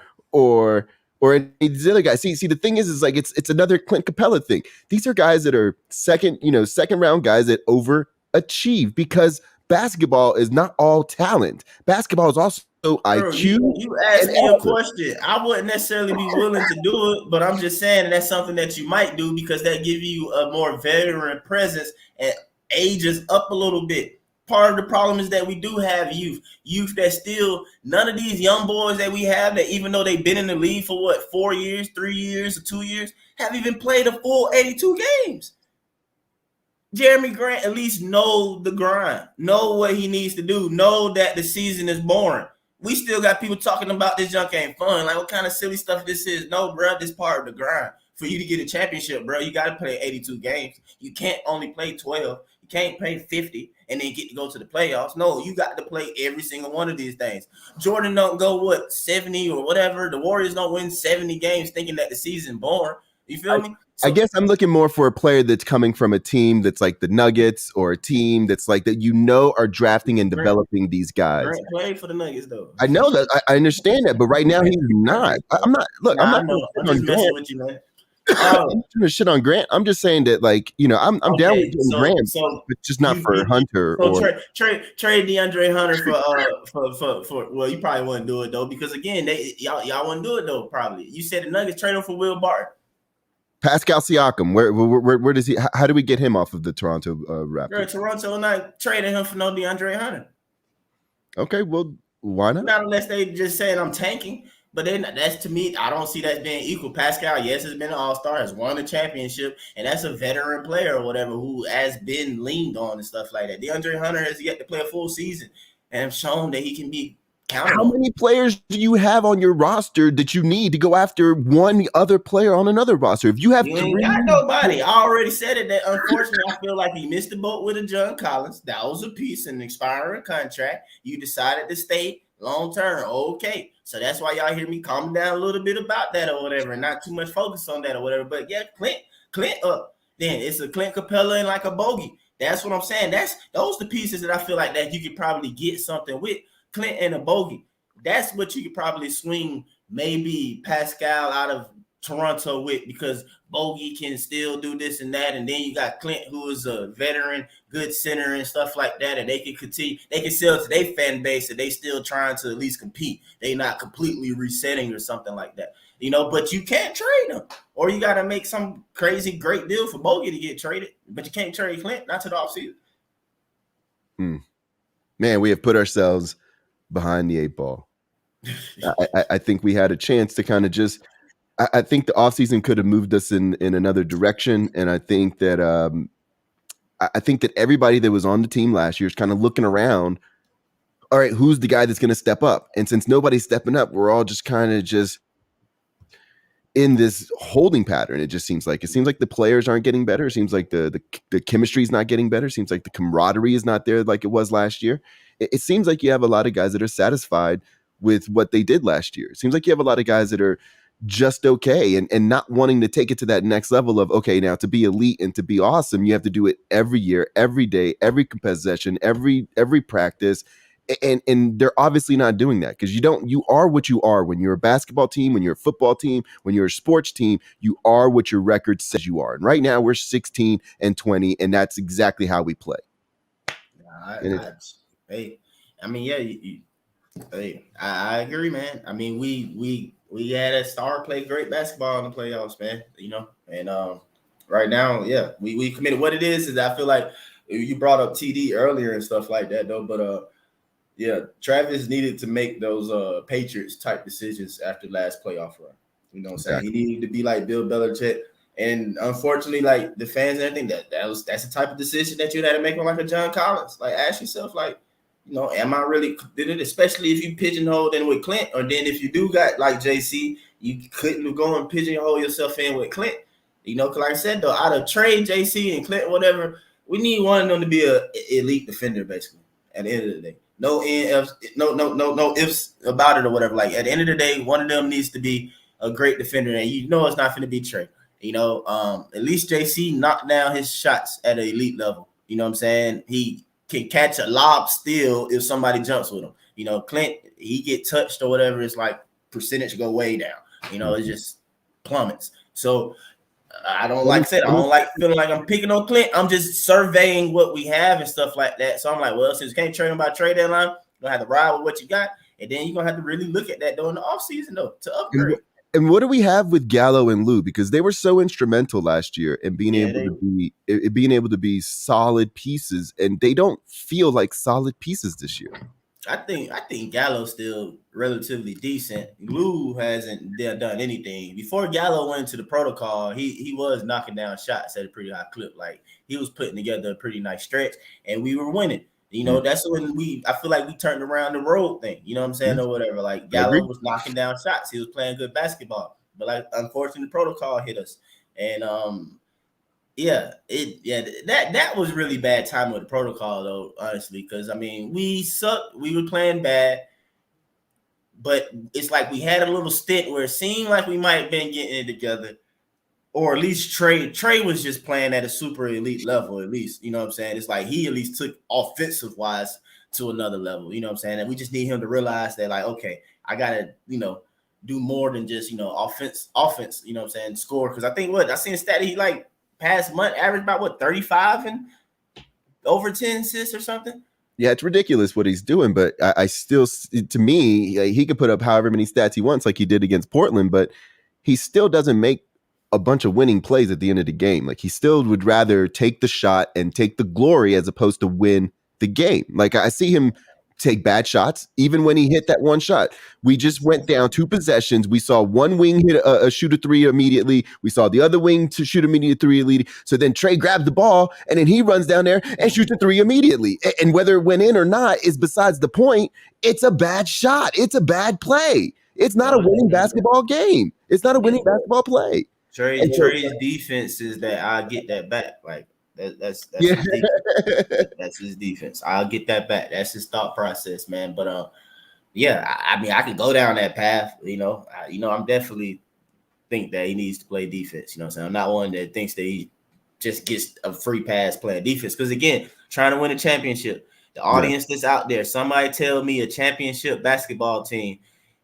any of these other guys. See, the thing is like it's another Clint Capella thing. These are guys that are second round guys that overachieve because basketball is not all talent. Basketball is also IQ. You asked me a effort. question. I wouldn't necessarily be willing to do it, but I'm just saying that's something that you might do because that gives you a more veteran presence and ages up a little bit. Part of the problem is that we do have youth that still, none of these young boys that we have that even though they've been in the league for what, 4 years, 3 years, or 2 years, have even played a full 82 games. Jeremy Grant at least know the grind, know what he needs to do, know that the season is boring. We still got people talking about this junk ain't fun. Like, what kind of silly stuff this is? No, bro, this part of the grind. For you to get a championship, bro, you got to play 82 games. You can't only play 12. You can't play 50 and then get to go to the playoffs. No, you got to play every single one of these things. Jordan don't go, 70 or whatever. The Warriors don't win 70 games thinking that the season boring. You feel me? I guess I'm looking more for a player that's coming from a team that's like the Nuggets or a team that's like that are drafting and developing these guys. Grant played for the Nuggets though. I know that. I understand that, but right now he's not. I'm not. Look, I'm just messing with you, man. I'm not trying to shit on Grant. I'm just saying that, like, I'm down with getting Grant, but just not for Hunter. Trade DeAndre Hunter for well, you probably wouldn't do it though because again, y'all wouldn't do it though. Probably you said the Nuggets trade him for Will Barton. Pascal Siakam, where does he? How do we get him off of the Toronto Raptors? Girl, Toronto not trading him for no DeAndre Hunter. Okay, well, why not? Not unless they just saying I'm tanking. But then that's, to me, I don't see that being equal. Pascal, yes, has been an all-star, has won a championship, and that's a veteran player or whatever who has been leaned on and stuff like that. DeAndre Hunter has yet to play a full season and have shown that he can be counted on. How many players do you have on your roster that you need to go after one other player on another roster? If you have you ain't got nobody. I already said it that unfortunately I feel like he missed the boat with a John Collins. That was a piece, an expiring contract. You decided to stay long term. Okay. So that's why y'all hear me calm down a little bit about that or whatever, and not too much focus on that or whatever. But yeah, Clint up. Then it's a Clint Capella and like a bogey. That's what I'm saying. Those the pieces that I feel like that you could probably get something with. Clint and a bogey. That's what you could probably swing maybe Pascal out of Toronto with because Bogey can still do this and that. And then you got Clint, who is a veteran, good center and stuff like that. And they can continue, they can sell to their fan base that they still trying to at least compete. They not completely resetting or something like that. But you can't trade them. Or you got to make some crazy great deal for Bogey to get traded. But you can't trade Clint, not to the offseason. Man, we have put ourselves behind the 8 ball. I think we had a chance to kind of just I think the offseason could have moved us in another direction. And I think that everybody that was on the team last year is kind of looking around. All right, who's the guy that's going to step up? And since nobody's stepping up, we're all just kind of just in this holding pattern. It seems like the players aren't getting better. It seems like the chemistry is not getting better. It seems like the camaraderie is not there like it was last year. It seems like you have a lot of guys that are satisfied with what they did last year. It seems like you have a lot of guys that are just okay and not wanting to take it to that next level of, okay, now to be elite and to be awesome, you have to do it every year, every day, every possession, every practice. And they're obviously not doing that because you are what you are when you're a basketball team, when you're a football team, when you're a sports team, you are what your record says you are. And right now we're 16-20, and that's exactly how we play. I agree, man. I mean, we had a star play great basketball in the playoffs, man. And right now, yeah, we committed. What it is I feel like you brought up TD earlier and stuff like that, though. But yeah, Travis needed to make those Patriots type decisions after last playoff run. You know what I'm saying? Exactly. He needed to be like Bill Belichick. And unfortunately, like the fans and everything, that's the type of decision that you had to make on like a John Collins. Like ask yourself, like, am I really did it? Especially if you pigeonhole in with Clint, or then if you do got like JC, you couldn't go and pigeonhole yourself in with Clint. Because like I said though, out of trade JC and Clint, whatever, we need one of them to be a elite defender, basically. At the end of the day, no ifs about it or whatever. Like at the end of the day, one of them needs to be a great defender, and it's not going to be Trey. At least JC knocked down his shots at an elite level. You know what I'm saying? He can catch a lob steal if somebody jumps with him. Clint, he get touched or whatever, it's like percentage go way down. It just plummets. So I don't like I said, I don't like feeling like I'm picking on Clint. I'm just surveying what we have and stuff like that. So I'm like, well, since you can't trade him by trade deadline, you're gonna have to ride with what you got, and then you're gonna have to really look at that during the offseason though to upgrade. And what do we have with Gallo and Lou? Because they were so instrumental last year in being able to be solid pieces, and they don't feel like solid pieces this year. I think Gallo's still relatively decent. Lou hasn't done anything. Before Gallo went into the protocol, he was knocking down shots at a pretty high clip. Like he was putting together a pretty nice stretch, and we were winning. You know, that's when I feel like we turned around the road thing. You know what I'm saying, or whatever. Like Gallo was knocking down shots. He was playing good basketball, but like unfortunately, the protocol hit us, and that was really bad time with the protocol though, honestly, because I mean we sucked, we were playing bad, but it's like we had a little stint where it seemed like we might have been getting it together, or at least Trey was just playing at a super elite level, at least, you know what I'm saying? It's like he at least took offensive wise to another level, you know what I'm saying? And we just need him to realize that, like, okay, I gotta, do more than just, offense, you know what I'm saying, score. Because I think I seen a stat, he like past month average about 35 and over 10 assists or something. Yeah, it's ridiculous what he's doing, but I still, to me, he could put up however many stats he wants, like he did against Portland, but he still doesn't make a bunch of winning plays at the end of the game. Like he still would rather take the shot and take the glory as opposed to win the game. Like I see him take bad shots, even when he hit that one shot. We just went down 2 possessions. We saw one wing hit a shoot a 3 immediately. We saw the other wing to shoot immediate 3 immediately. So then Trey grabbed the ball and then he runs down there and shoots a 3 immediately. And whether it went in or not is besides the point. It's a bad shot. It's a bad play. It's not a winning basketball game. It's not a winning basketball play. Trey's defense is that I'll get that back. Like that's yeah. his defense. That's his defense. I'll get that back. That's his thought process, man. But I mean, I could go down that path. I'm definitely think that he needs to play defense. You know what I'm saying? I'm not one that thinks that he just gets a free pass playing defense. Because again, trying to win a championship, the audience that's out there, somebody tell me a championship basketball team,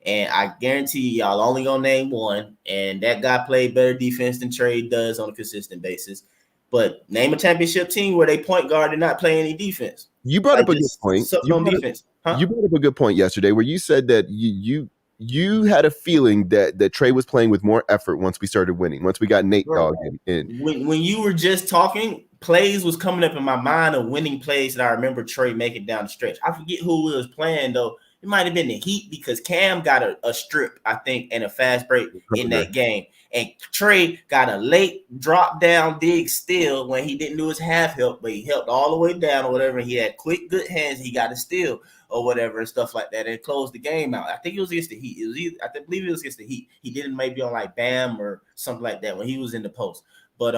and I guarantee y'all only gonna name one, and that guy played better defense than Trey does on a consistent basis. But name a championship team where they point guard did not play any defense. You brought up a good point. You brought up a good point yesterday where you said that you had a feeling that Trey was playing with more effort once we started winning, once we got Nate Dogg in. When you were just talking, plays was coming up in my mind of winning plays that I remember Trey making down the stretch. I forget who was playing though. It might have been the Heat because Cam got a strip, I think, and a fast break in that game. And Trey got a late drop down dig steal when he didn't do his half help, but he helped all the way down or whatever. And he had quick, good hands. He got a steal or whatever and stuff like that and closed the game out. I think it was against the Heat. I believe it was against the Heat. He did it maybe on like Bam or something like that when he was in the post. But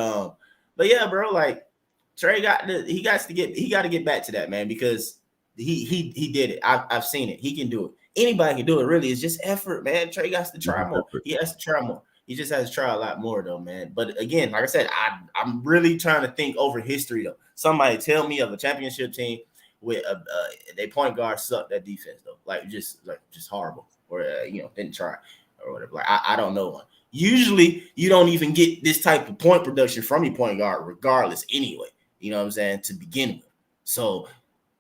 yeah, bro, like Trey got to get back to that, man, because he did it. I've seen it. He can do it. Anybody can do it. Really, it's just effort, man. Trey got to try more. He has to try more. He just has to try a lot more, though, man. But again, like I said, I'm really trying to think over history, though. Somebody tell me of a championship team with they point guard sucked at defense, though. Like just horrible, or didn't try or whatever. Like I don't know one. Usually, you don't even get this type of point production from your point guard, regardless, anyway. You know what I'm saying, to begin with. So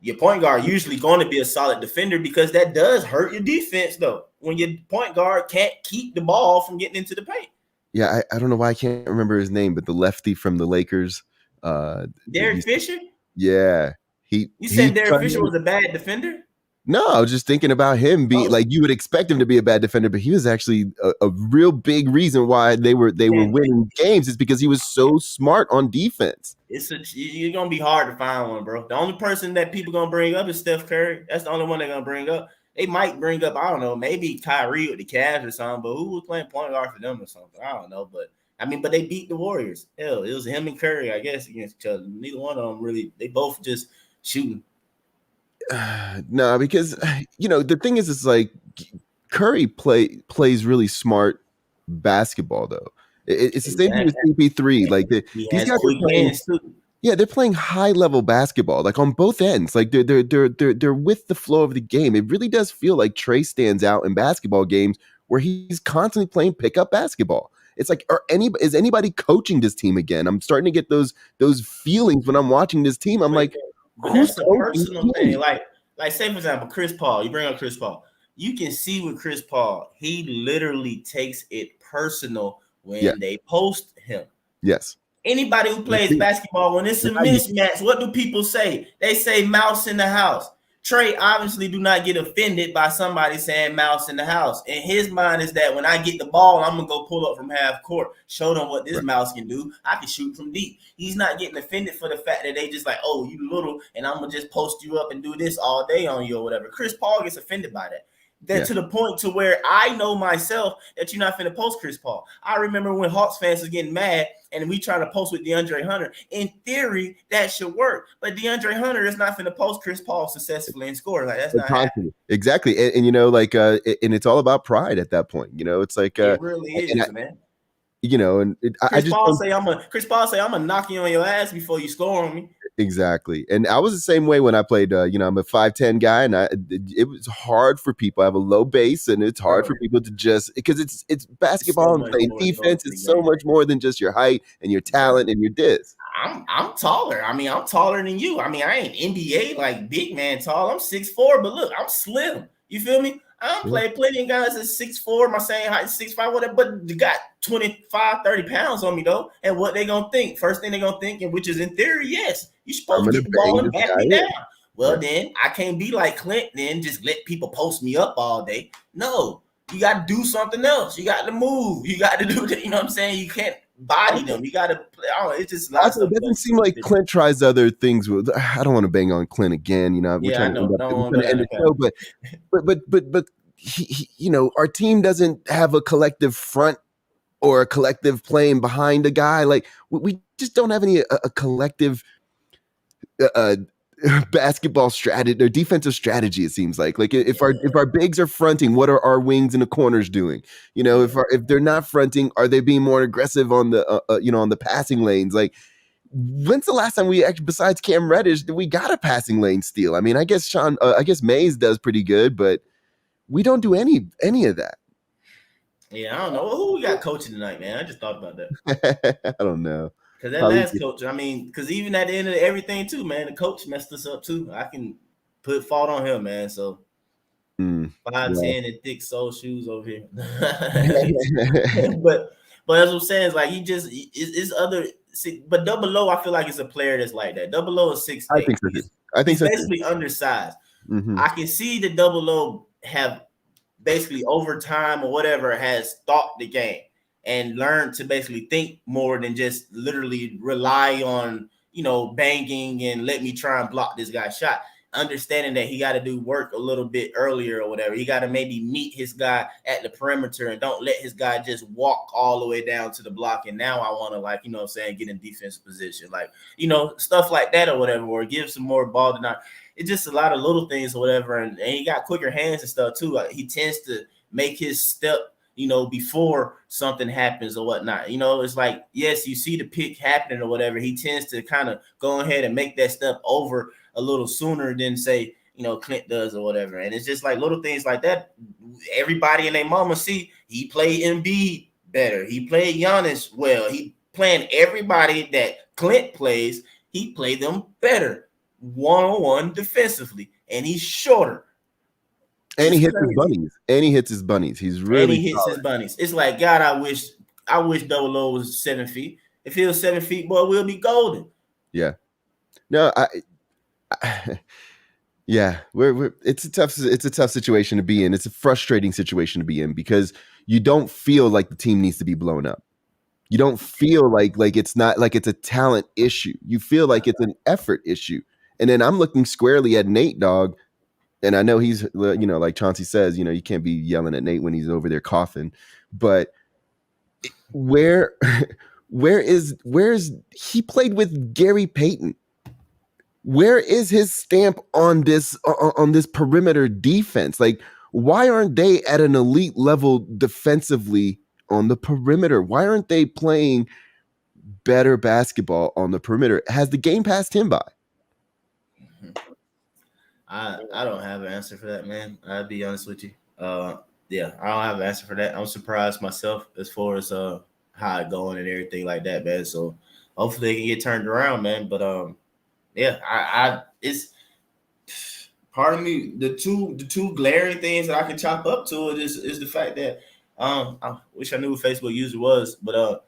your point guard usually going to be a solid defender because that does hurt your defense, though, when your point guard can't keep the ball from getting into the paint. Yeah, I don't know why I can't remember his name, but the lefty from the Lakers. Derek Fisher? Yeah. You said Derek Fisher was a bad defender? No, I was just thinking about him being like, you would expect him to be a bad defender, but he was actually a real big reason why they were winning games is because he was so smart on defense. You're gonna be hard to find one, bro. The only person that people gonna bring up is Steph Curry. That's the only one they're gonna bring up. They might bring up, I don't know, maybe Kyrie with the Cavs or something, but who was playing point guard for them or something? I don't know, but they beat the Warriors. Hell, it was him and Curry, I guess, against each other. Neither one of them really. They both just shooting. No, because the thing is, it's like Curry plays really smart basketball, though. It's the same thing with CP3. Like these guys are playing. Yeah, they're playing high level basketball, like on both ends. Like they're with the flow of the game. It really does feel like Trey stands out in basketball games where he's constantly playing pickup basketball. It's like, is anybody coaching this team again? I'm starting to get those feelings when I'm watching this team. I'm like, but who's that's a coaching personal the team? thing. Like say for example, Chris Paul. You bring up Chris Paul. You can see with Chris Paul, he literally takes it personal when they post him. Yes. Anybody who plays basketball, when it's a mismatch, what do people say? They say mouse in the house. Trey obviously do not get offended by somebody saying mouse in the house. In his mind is that when I get the ball, I'm going to go pull up from half court, show them what this mouse can do. I can shoot from deep. He's not getting offended for the fact that they just like, oh, you little, and I'm going to just post you up and do this all day on you or whatever. Chris Paul gets offended by that. To the point to where I know myself that you're not finna post Chris Paul. I remember when Hawks fans was getting mad and we trying to post with DeAndre Hunter. In theory, that should work, but DeAndre Hunter is not finna post Chris Paul successfully and score. Like that's not happening. Exactly, and you know, like, and it's all about pride at that point. You know, it's like it really is, man. You know, and Chris Paul say I'm gonna knock you on your ass before you score on me. Exactly. And I was the same way when I played, you know, I'm a 5'10" guy, and it was hard for people. I have a low base, and it's hard for people to just, because it's basketball and playing defense. It's so much more than just your height and your talent and your disc. I'm taller. I mean, I'm taller than you. I mean, I ain't NBA like big man tall. I'm 6'4", but look, I'm slim. You feel me? I don't play plenty of guys at 6'4", my same height, 6'5", whatever, but they got 25, 30 pounds on me, though. And what they going to think? First thing they going to think, and which is in theory, yes, you're supposed to get the ball and back me down. Well, then I can't be like Clint, then just let people post me up all day. No, you got to do something else. You got to move. You got to do that. You know what I'm saying? You can't body them. You got to play. It's just also, it doesn't seem like Clint tries other things. I don't want to bang on Clint again. You know, we're trying to end the show, but he, you know, our team doesn't have a collective front or a collective playing behind a guy. Like we just don't have any a collective basketball strategy or defensive strategy. It seems like if our bigs are fronting, what are our wings and the corners doing? You know, if they're not fronting, are they being more aggressive on the you know, on the passing lanes? Like, when's the last time we actually, besides Cam Reddish, we got a passing lane steal? I mean, I guess Mays does pretty good, but we don't do any of that. Yeah, I don't know who we got coaching tonight, man. I just thought about that. I don't know. Because that last coach, I mean, because even at the end of everything too, man, the coach messed us up too. I can put fault on him, man. So 5'10" and thick sole shoes over here. but as I'm saying, is like it's other. But Double O, I feel like it's a player that's like that. Double O is 6'8". I think so too. I think he's basically undersized. Mm-hmm. I can see the Double O have basically over time or whatever has thought the game and learned to basically think more than just literally rely on, you know, banging and let me try and block this guy's shot. Understanding that he got to do work a little bit earlier or whatever. He got to maybe meet his guy at the perimeter and don't let his guy just walk all the way down to the block. And now I want to, like, you know what I'm saying, get in defensive position. Like, you know, stuff like that or whatever, or give some more ball to not. It's just a lot of little things or whatever. And he got quicker hands and stuff too. Like, he tends to make his step, you know, before something happens or whatnot. You know, it's like, yes, you see the pick happening or whatever. He tends to kind of go ahead and make that step over a little sooner than, say, you know, Clint does or whatever. And it's just like little things like that. Everybody and their mama see he played Embiid better. He played Giannis well. He playing everybody that Clint plays. He played them better one-on-one defensively, and he's shorter. And he hits his bunnies. And he hits his bunnies. He's really. And he hits his bunnies. It's like, God, I wish Double O was 7 feet. If he was 7 feet, boy, we'll be golden. Yeah. No, yeah, it's a tough situation to be in. It's a frustrating situation to be in because you don't feel like the team needs to be blown up. You don't feel like it's not like it's a talent issue. You feel like it's an effort issue. And then I'm looking squarely at Nate, dog. And I know he's, you know, like Chauncey says, you know, you can't be yelling at Nate when he's over there coughing. But where is he played with Gary Payton? Where is his stamp on this perimeter defense? Like, why aren't they at an elite level defensively on the perimeter? Why aren't they playing better basketball on the perimeter? Has the game passed him by? I don't have an answer for that, man. I'll be honest with you. Yeah, I don't have an answer for that. I'm surprised myself as far as how it going and everything like that, man. So hopefully they can get turned around, man. But yeah, I it's part of me. The two glaring things that I can chop up to it is the fact that I wish I knew who Facebook user was, but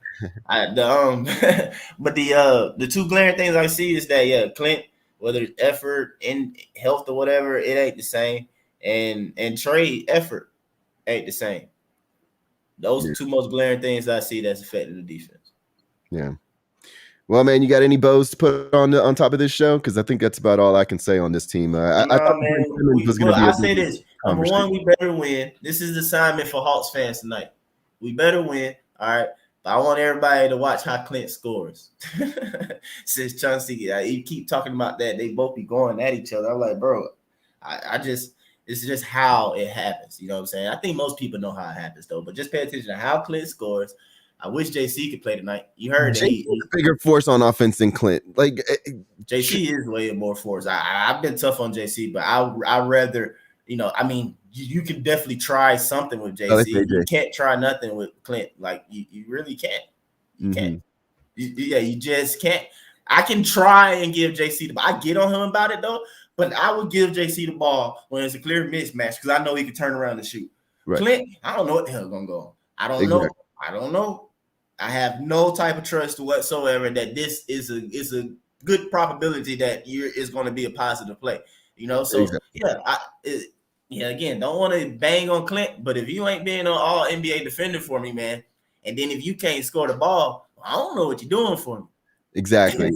but the two glaring things I see is that Clint, whether it's effort and health or whatever, it ain't the same, and trade effort ain't the same. Those are two most glaring things I see that's affecting the defense. Yeah. Well, man, you got any bows to put on top of this show? Because I think that's about all I can say on this team. I thought Man. was going to be. I say this: number one, we better win. This is the assignment for Hawks fans tonight. We better win. All right. But I want everybody to watch how Clint scores. Since Chauncey, you keep talking about that, they both be going at each other. I'm like, bro, it's just how it happens. You know what I'm saying? I think most people know how it happens, though. But just pay attention to how Clint scores. I wish JC could play tonight. You heard that he's a bigger force on offense than Clint. Like JC is way more force. I've been tough on JC, but I rather, I mean, you can definitely try something with JC. You can't try nothing with Clint. Like you really can't. You can't. You just can't. I can try and give JC the ball. I get on him about it though, but I would give JC the ball when it's a clear mismatch because I know he can turn around and shoot. Right. Clint, I don't know what the hell's gonna go on. I don't know. I have no type of trust whatsoever that this is a good probability that is going to be a positive play. So again, don't want to bang on Clint, but if you ain't being an all NBA defender for me, man, and then if you can't score the ball, I don't know what you're doing for me. Exactly.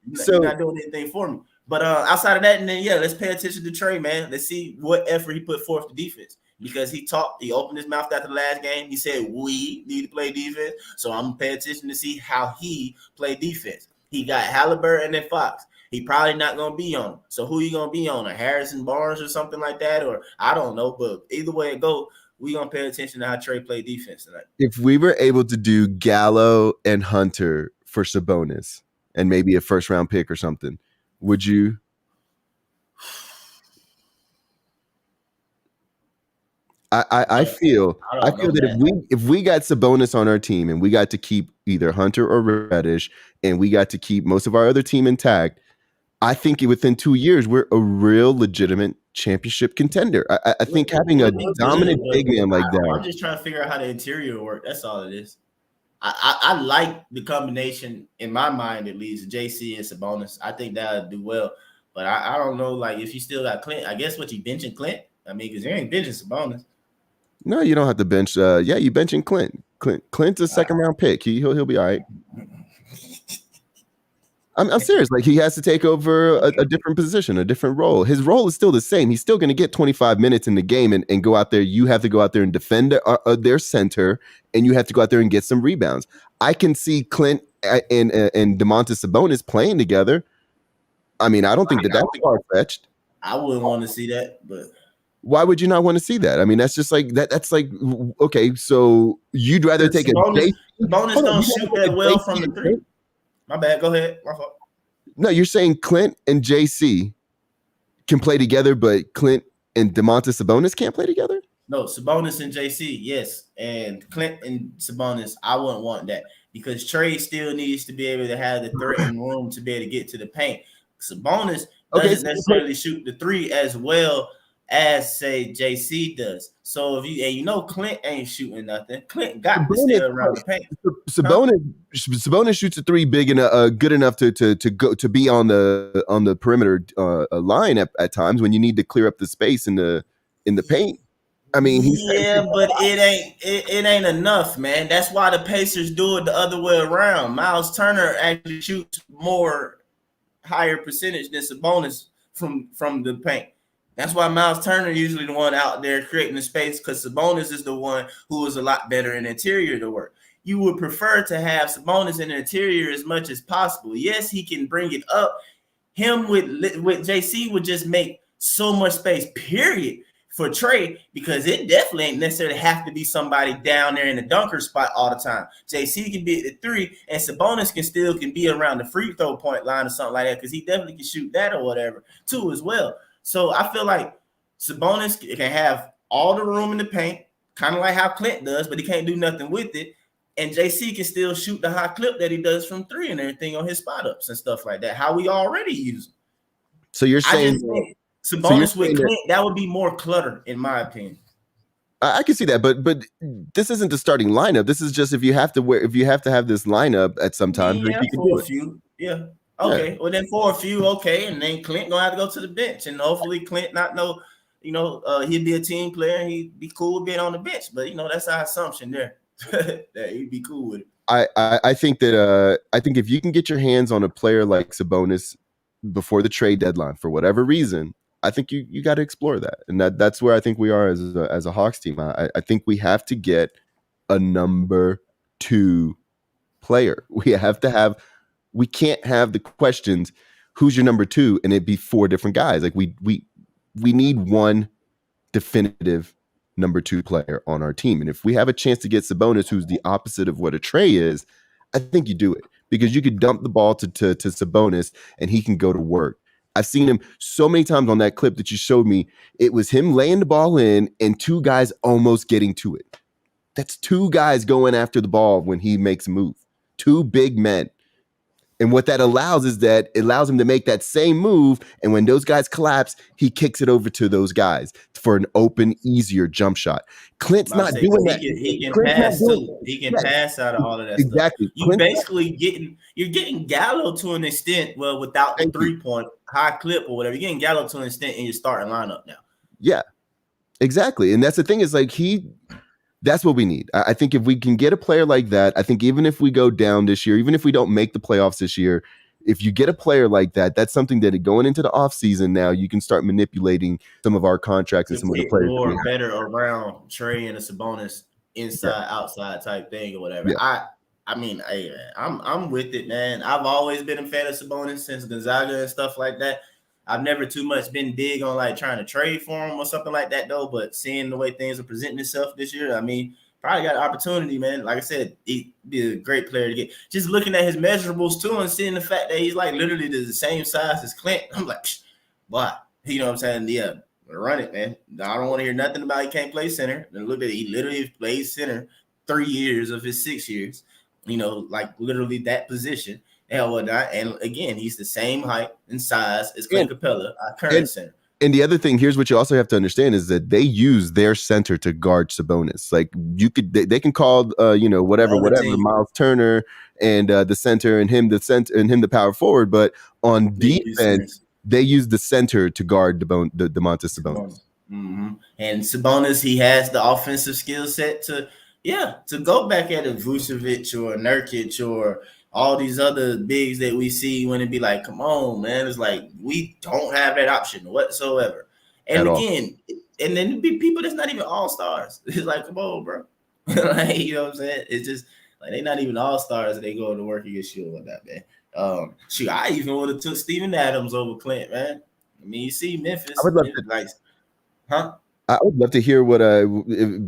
You're not doing anything for me. But outside of that, and then let's pay attention to Trey, man. Let's see what effort he put forth to defense. Because he opened his mouth after the last game. He said, we need to play defense. So I'm going to pay attention to see how he played defense. He got Halliburton and Fox. He probably not going to be on. So who you going to be on? A Harrison Barnes or something like that? Or I don't know. But either way it go, we going to pay attention to how Trey played defense tonight. If we were able to do Gallo and Hunter for Sabonis and maybe a first-round pick or something, would you? I feel that if we got Sabonis on our team and we got to keep either Hunter or Reddish and we got to keep most of our other team intact, I think within 2 years we're a real legitimate championship contender. I think having a dominant big man like that. I'm just trying to figure out how the interior work. That's all it is. I like the combination in my mind at least, JC and Sabonis. I think that would do well, but I don't know. Like if you still got Clint, I guess what you benching Clint. I mean, because you ain't benching Sabonis. No, you don't have to bench. You benching Clint. Clint's a second round pick. He'll be all right. I'm serious. Like he has to take over a different position, a different role. His role is still the same. He's still going to get 25 minutes in the game and go out there. You have to go out there and defend their center, and you have to go out there and get some rebounds. I can see Clint and Domantas Sabonis playing together. I mean, I don't think that's far fetched. I wouldn't want to see that, but. Why would you not want to see that? I mean, that's just like that. That's like, okay, so you'd rather take Sabonis don't shoot that well from the three. My bad. Go ahead. My fault. No, you're saying Clint and JC can play together, but Clint and Domantas Sabonis can't play together? No, Sabonis and JC, yes. And Clint and Sabonis, I wouldn't want that because Trey still needs to be able to have the threat and room to be able to get to the paint. Sabonis doesn't necessarily shoot the three as well as say JC does. So if Clint ain't shooting nothing, Clint got to stay around the paint. Sabonis shoots a three big and good enough to go to be on the perimeter line at times when you need to clear up the space in the paint. I mean, but it ain't enough, man. That's why the Pacers do it the other way around. Miles Turner actually shoots more higher percentage than Sabonis from the paint. That's why Miles Turner usually the one out there creating the space because Sabonis is the one who is a lot better in interior to work. You would prefer to have Sabonis in the interior as much as possible. Yes, he can bring it up. Him with JC would just make so much space, period, for Trey because it definitely ain't necessarily have to be somebody down there in the dunker spot all the time. JC can be at the three, and Sabonis can be around the free throw point line or something like that because he definitely can shoot that or whatever too as well. So I feel like Sabonis can have all the room in the paint, kind of like how Clint does, but he can't do nothing with it. And JC can still shoot the high clip that he does from three and everything on his spot ups and stuff like that. How we already use him. So you're I saying just think Sabonis with Clint, that would be more clutter, in my opinion. I can see that, but this isn't the starting lineup. This is just if you have to have this lineup at some time. Yeah, for a few. Yeah. Okay. Well, then for a few, okay, and then Clint gonna have to go to the bench, and hopefully Clint not know, he'd be a team player and he'd be cool with being on the bench. But that's our assumption there that he'd be cool with it. I think that I think if you can get your hands on a player like Sabonis before the trade deadline for whatever reason, I think you got to explore that, and that's where I think we are as a Hawks team. I think we have to get a number 2 player. We can't have the questions, who's your number 2, and it'd be 4 different guys. Like we need one definitive number 2 player on our team. And if we have a chance to get Sabonis, who's the opposite of what a Trey is, I think you do it, because you could dump the ball to Sabonis and he can go to work. I've seen him so many times on that clip that you showed me. It was him laying the ball in and 2 guys almost getting to it. That's 2 guys going after the ball when he makes a move. 2 big men. And what that allows is that it allows him to make that same move. And when those guys collapse, he kicks it over to those guys for an open, easier jump shot. Clint's not doing that. He can pass too. He can pass out of all of that exactly. stuff. You basically you're getting Gallo to an extent, well, without the 3-point high clip or whatever. You're getting Gallo to an extent in your starting lineup now. Yeah, exactly. And that's the thing, is like that's what we need. I think if we can get a player like that, I think even if we go down this year, even if we don't make the playoffs this year, if you get a player like that, that's something that going into the offseason now, you can start manipulating some of our contracts and some of the players. More better around Trey and a Sabonis inside, outside type thing or whatever. Yeah. I'm with it, man. I've always been a fan of Sabonis since Gonzaga and stuff like that. I've never too much been big on like trying to trade for him or something like that though. But seeing the way things are presenting itself this year, I mean, probably got an opportunity, man. Like I said, he'd be a great player to get. Just looking at his measurables too and seeing the fact that he's like literally the same size as Clint, I'm like, what? You know what I'm saying? Yeah, run it, man. I don't want to hear nothing about he can't play center. And look at it, he literally played center 3 years of his 6 years. Like literally that position. And whatnot. And again, he's the same height and size as Clint Capella, our current center. And the other thing, here's what you also have to understand, is that they use their center to guard Sabonis. Like they can call whatever Miles Turner and the center and him the power forward, but on defense they use the center to guard the Domantas Sabonis. Mm-hmm. And Sabonis, he has the offensive skill set to go back at a Vucevic or a Nurkic or all these other bigs that we see when it be like, come on, man. It's like, we don't have that option whatsoever. And again, and then be people that's not even all-stars. It's like, come on, bro. Like, you know what I'm saying? It's just like, they're not even all-stars and they go to work against you or whatnot, man. I even would have took Steven Adams over Clint, man. I mean, you see Memphis. I would love I would love to hear what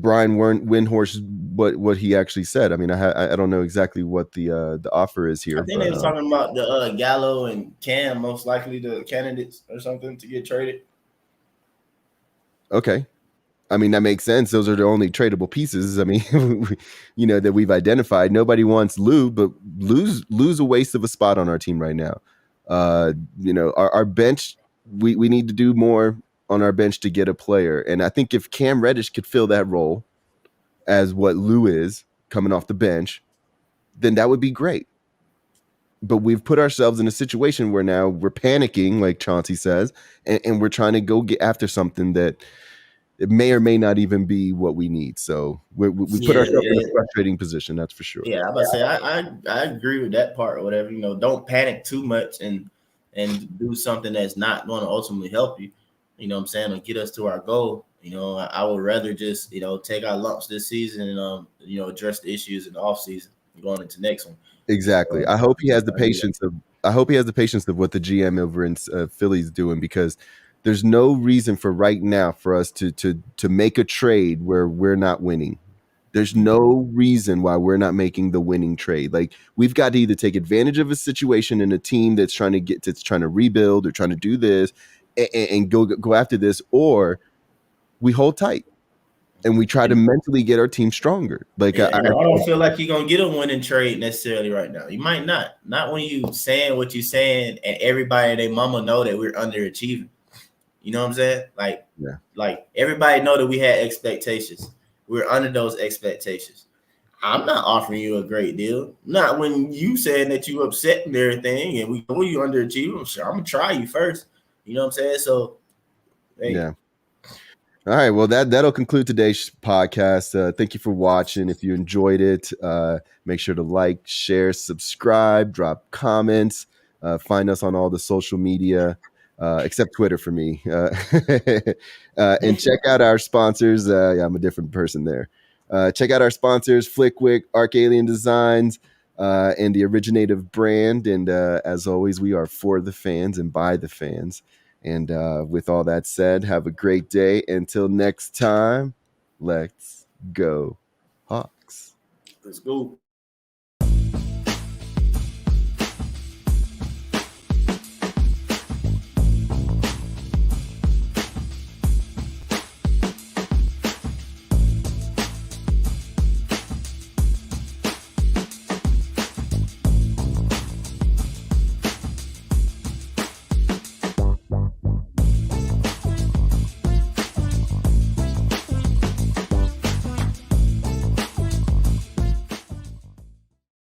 Brian Windhorst what he actually said. I mean, I don't know exactly what the offer is here. I think they were talking about the Gallo and Cam, most likely the candidates or something to get traded. Okay, I mean that makes sense. Those are the only tradable pieces. I mean, that we've identified. Nobody wants Lou, but Lou's a waste of a spot on our team right now. Our bench, we need to do more on our bench to get a player. And I think if Cam Reddish could fill that role as what Lou is coming off the bench, then that would be great. But we've put ourselves in a situation where now we're panicking, like Chauncey says, and we're trying to go get after something that it may or may not even be what we need. So we put ourselves in a frustrating position, that's for sure. Yeah, I'm about to say, I agree with that part or whatever. Don't panic too much and do something that's not going to ultimately help you. You know what I'm saying, or get us to our goal. I would rather just, take our lumps this season and, address the issues in the offseason going into next one. Exactly. I hope he has the patience of what the GM over in Philly is doing, because there's no reason for right now for us to make a trade where we're not winning. There's no reason why we're not making the winning trade. Like, we've got to either take advantage of a situation in a team that's trying to rebuild or trying to do this and go after this, or we hold tight. and we try to mentally get our team stronger. Like I don't feel like you're gonna get a winning trade necessarily right now. You might not when you saying what you're saying, and everybody and their mama know that we're underachieving. You know what I'm saying? Like everybody know that we had expectations. We're under those expectations. I'm not offering you a great deal. Not when you saying that you upset and everything, and we know you underachieving. I'm gonna try you first. You know what I'm saying? So, hey. Yeah. All right. Well, that'll conclude today's podcast. Thank you for watching. If you enjoyed it, make sure to like, share, subscribe, drop comments. Find us on all the social media, except Twitter for me. And check out our sponsors. I'm a different person there. Check out our sponsors, Flickwick, Arc Alien Designs, and the Originative brand. And as always, we are for the fans and by the fans. And with all that said, have a great day. Until next time, let's go Hawks. Let's go.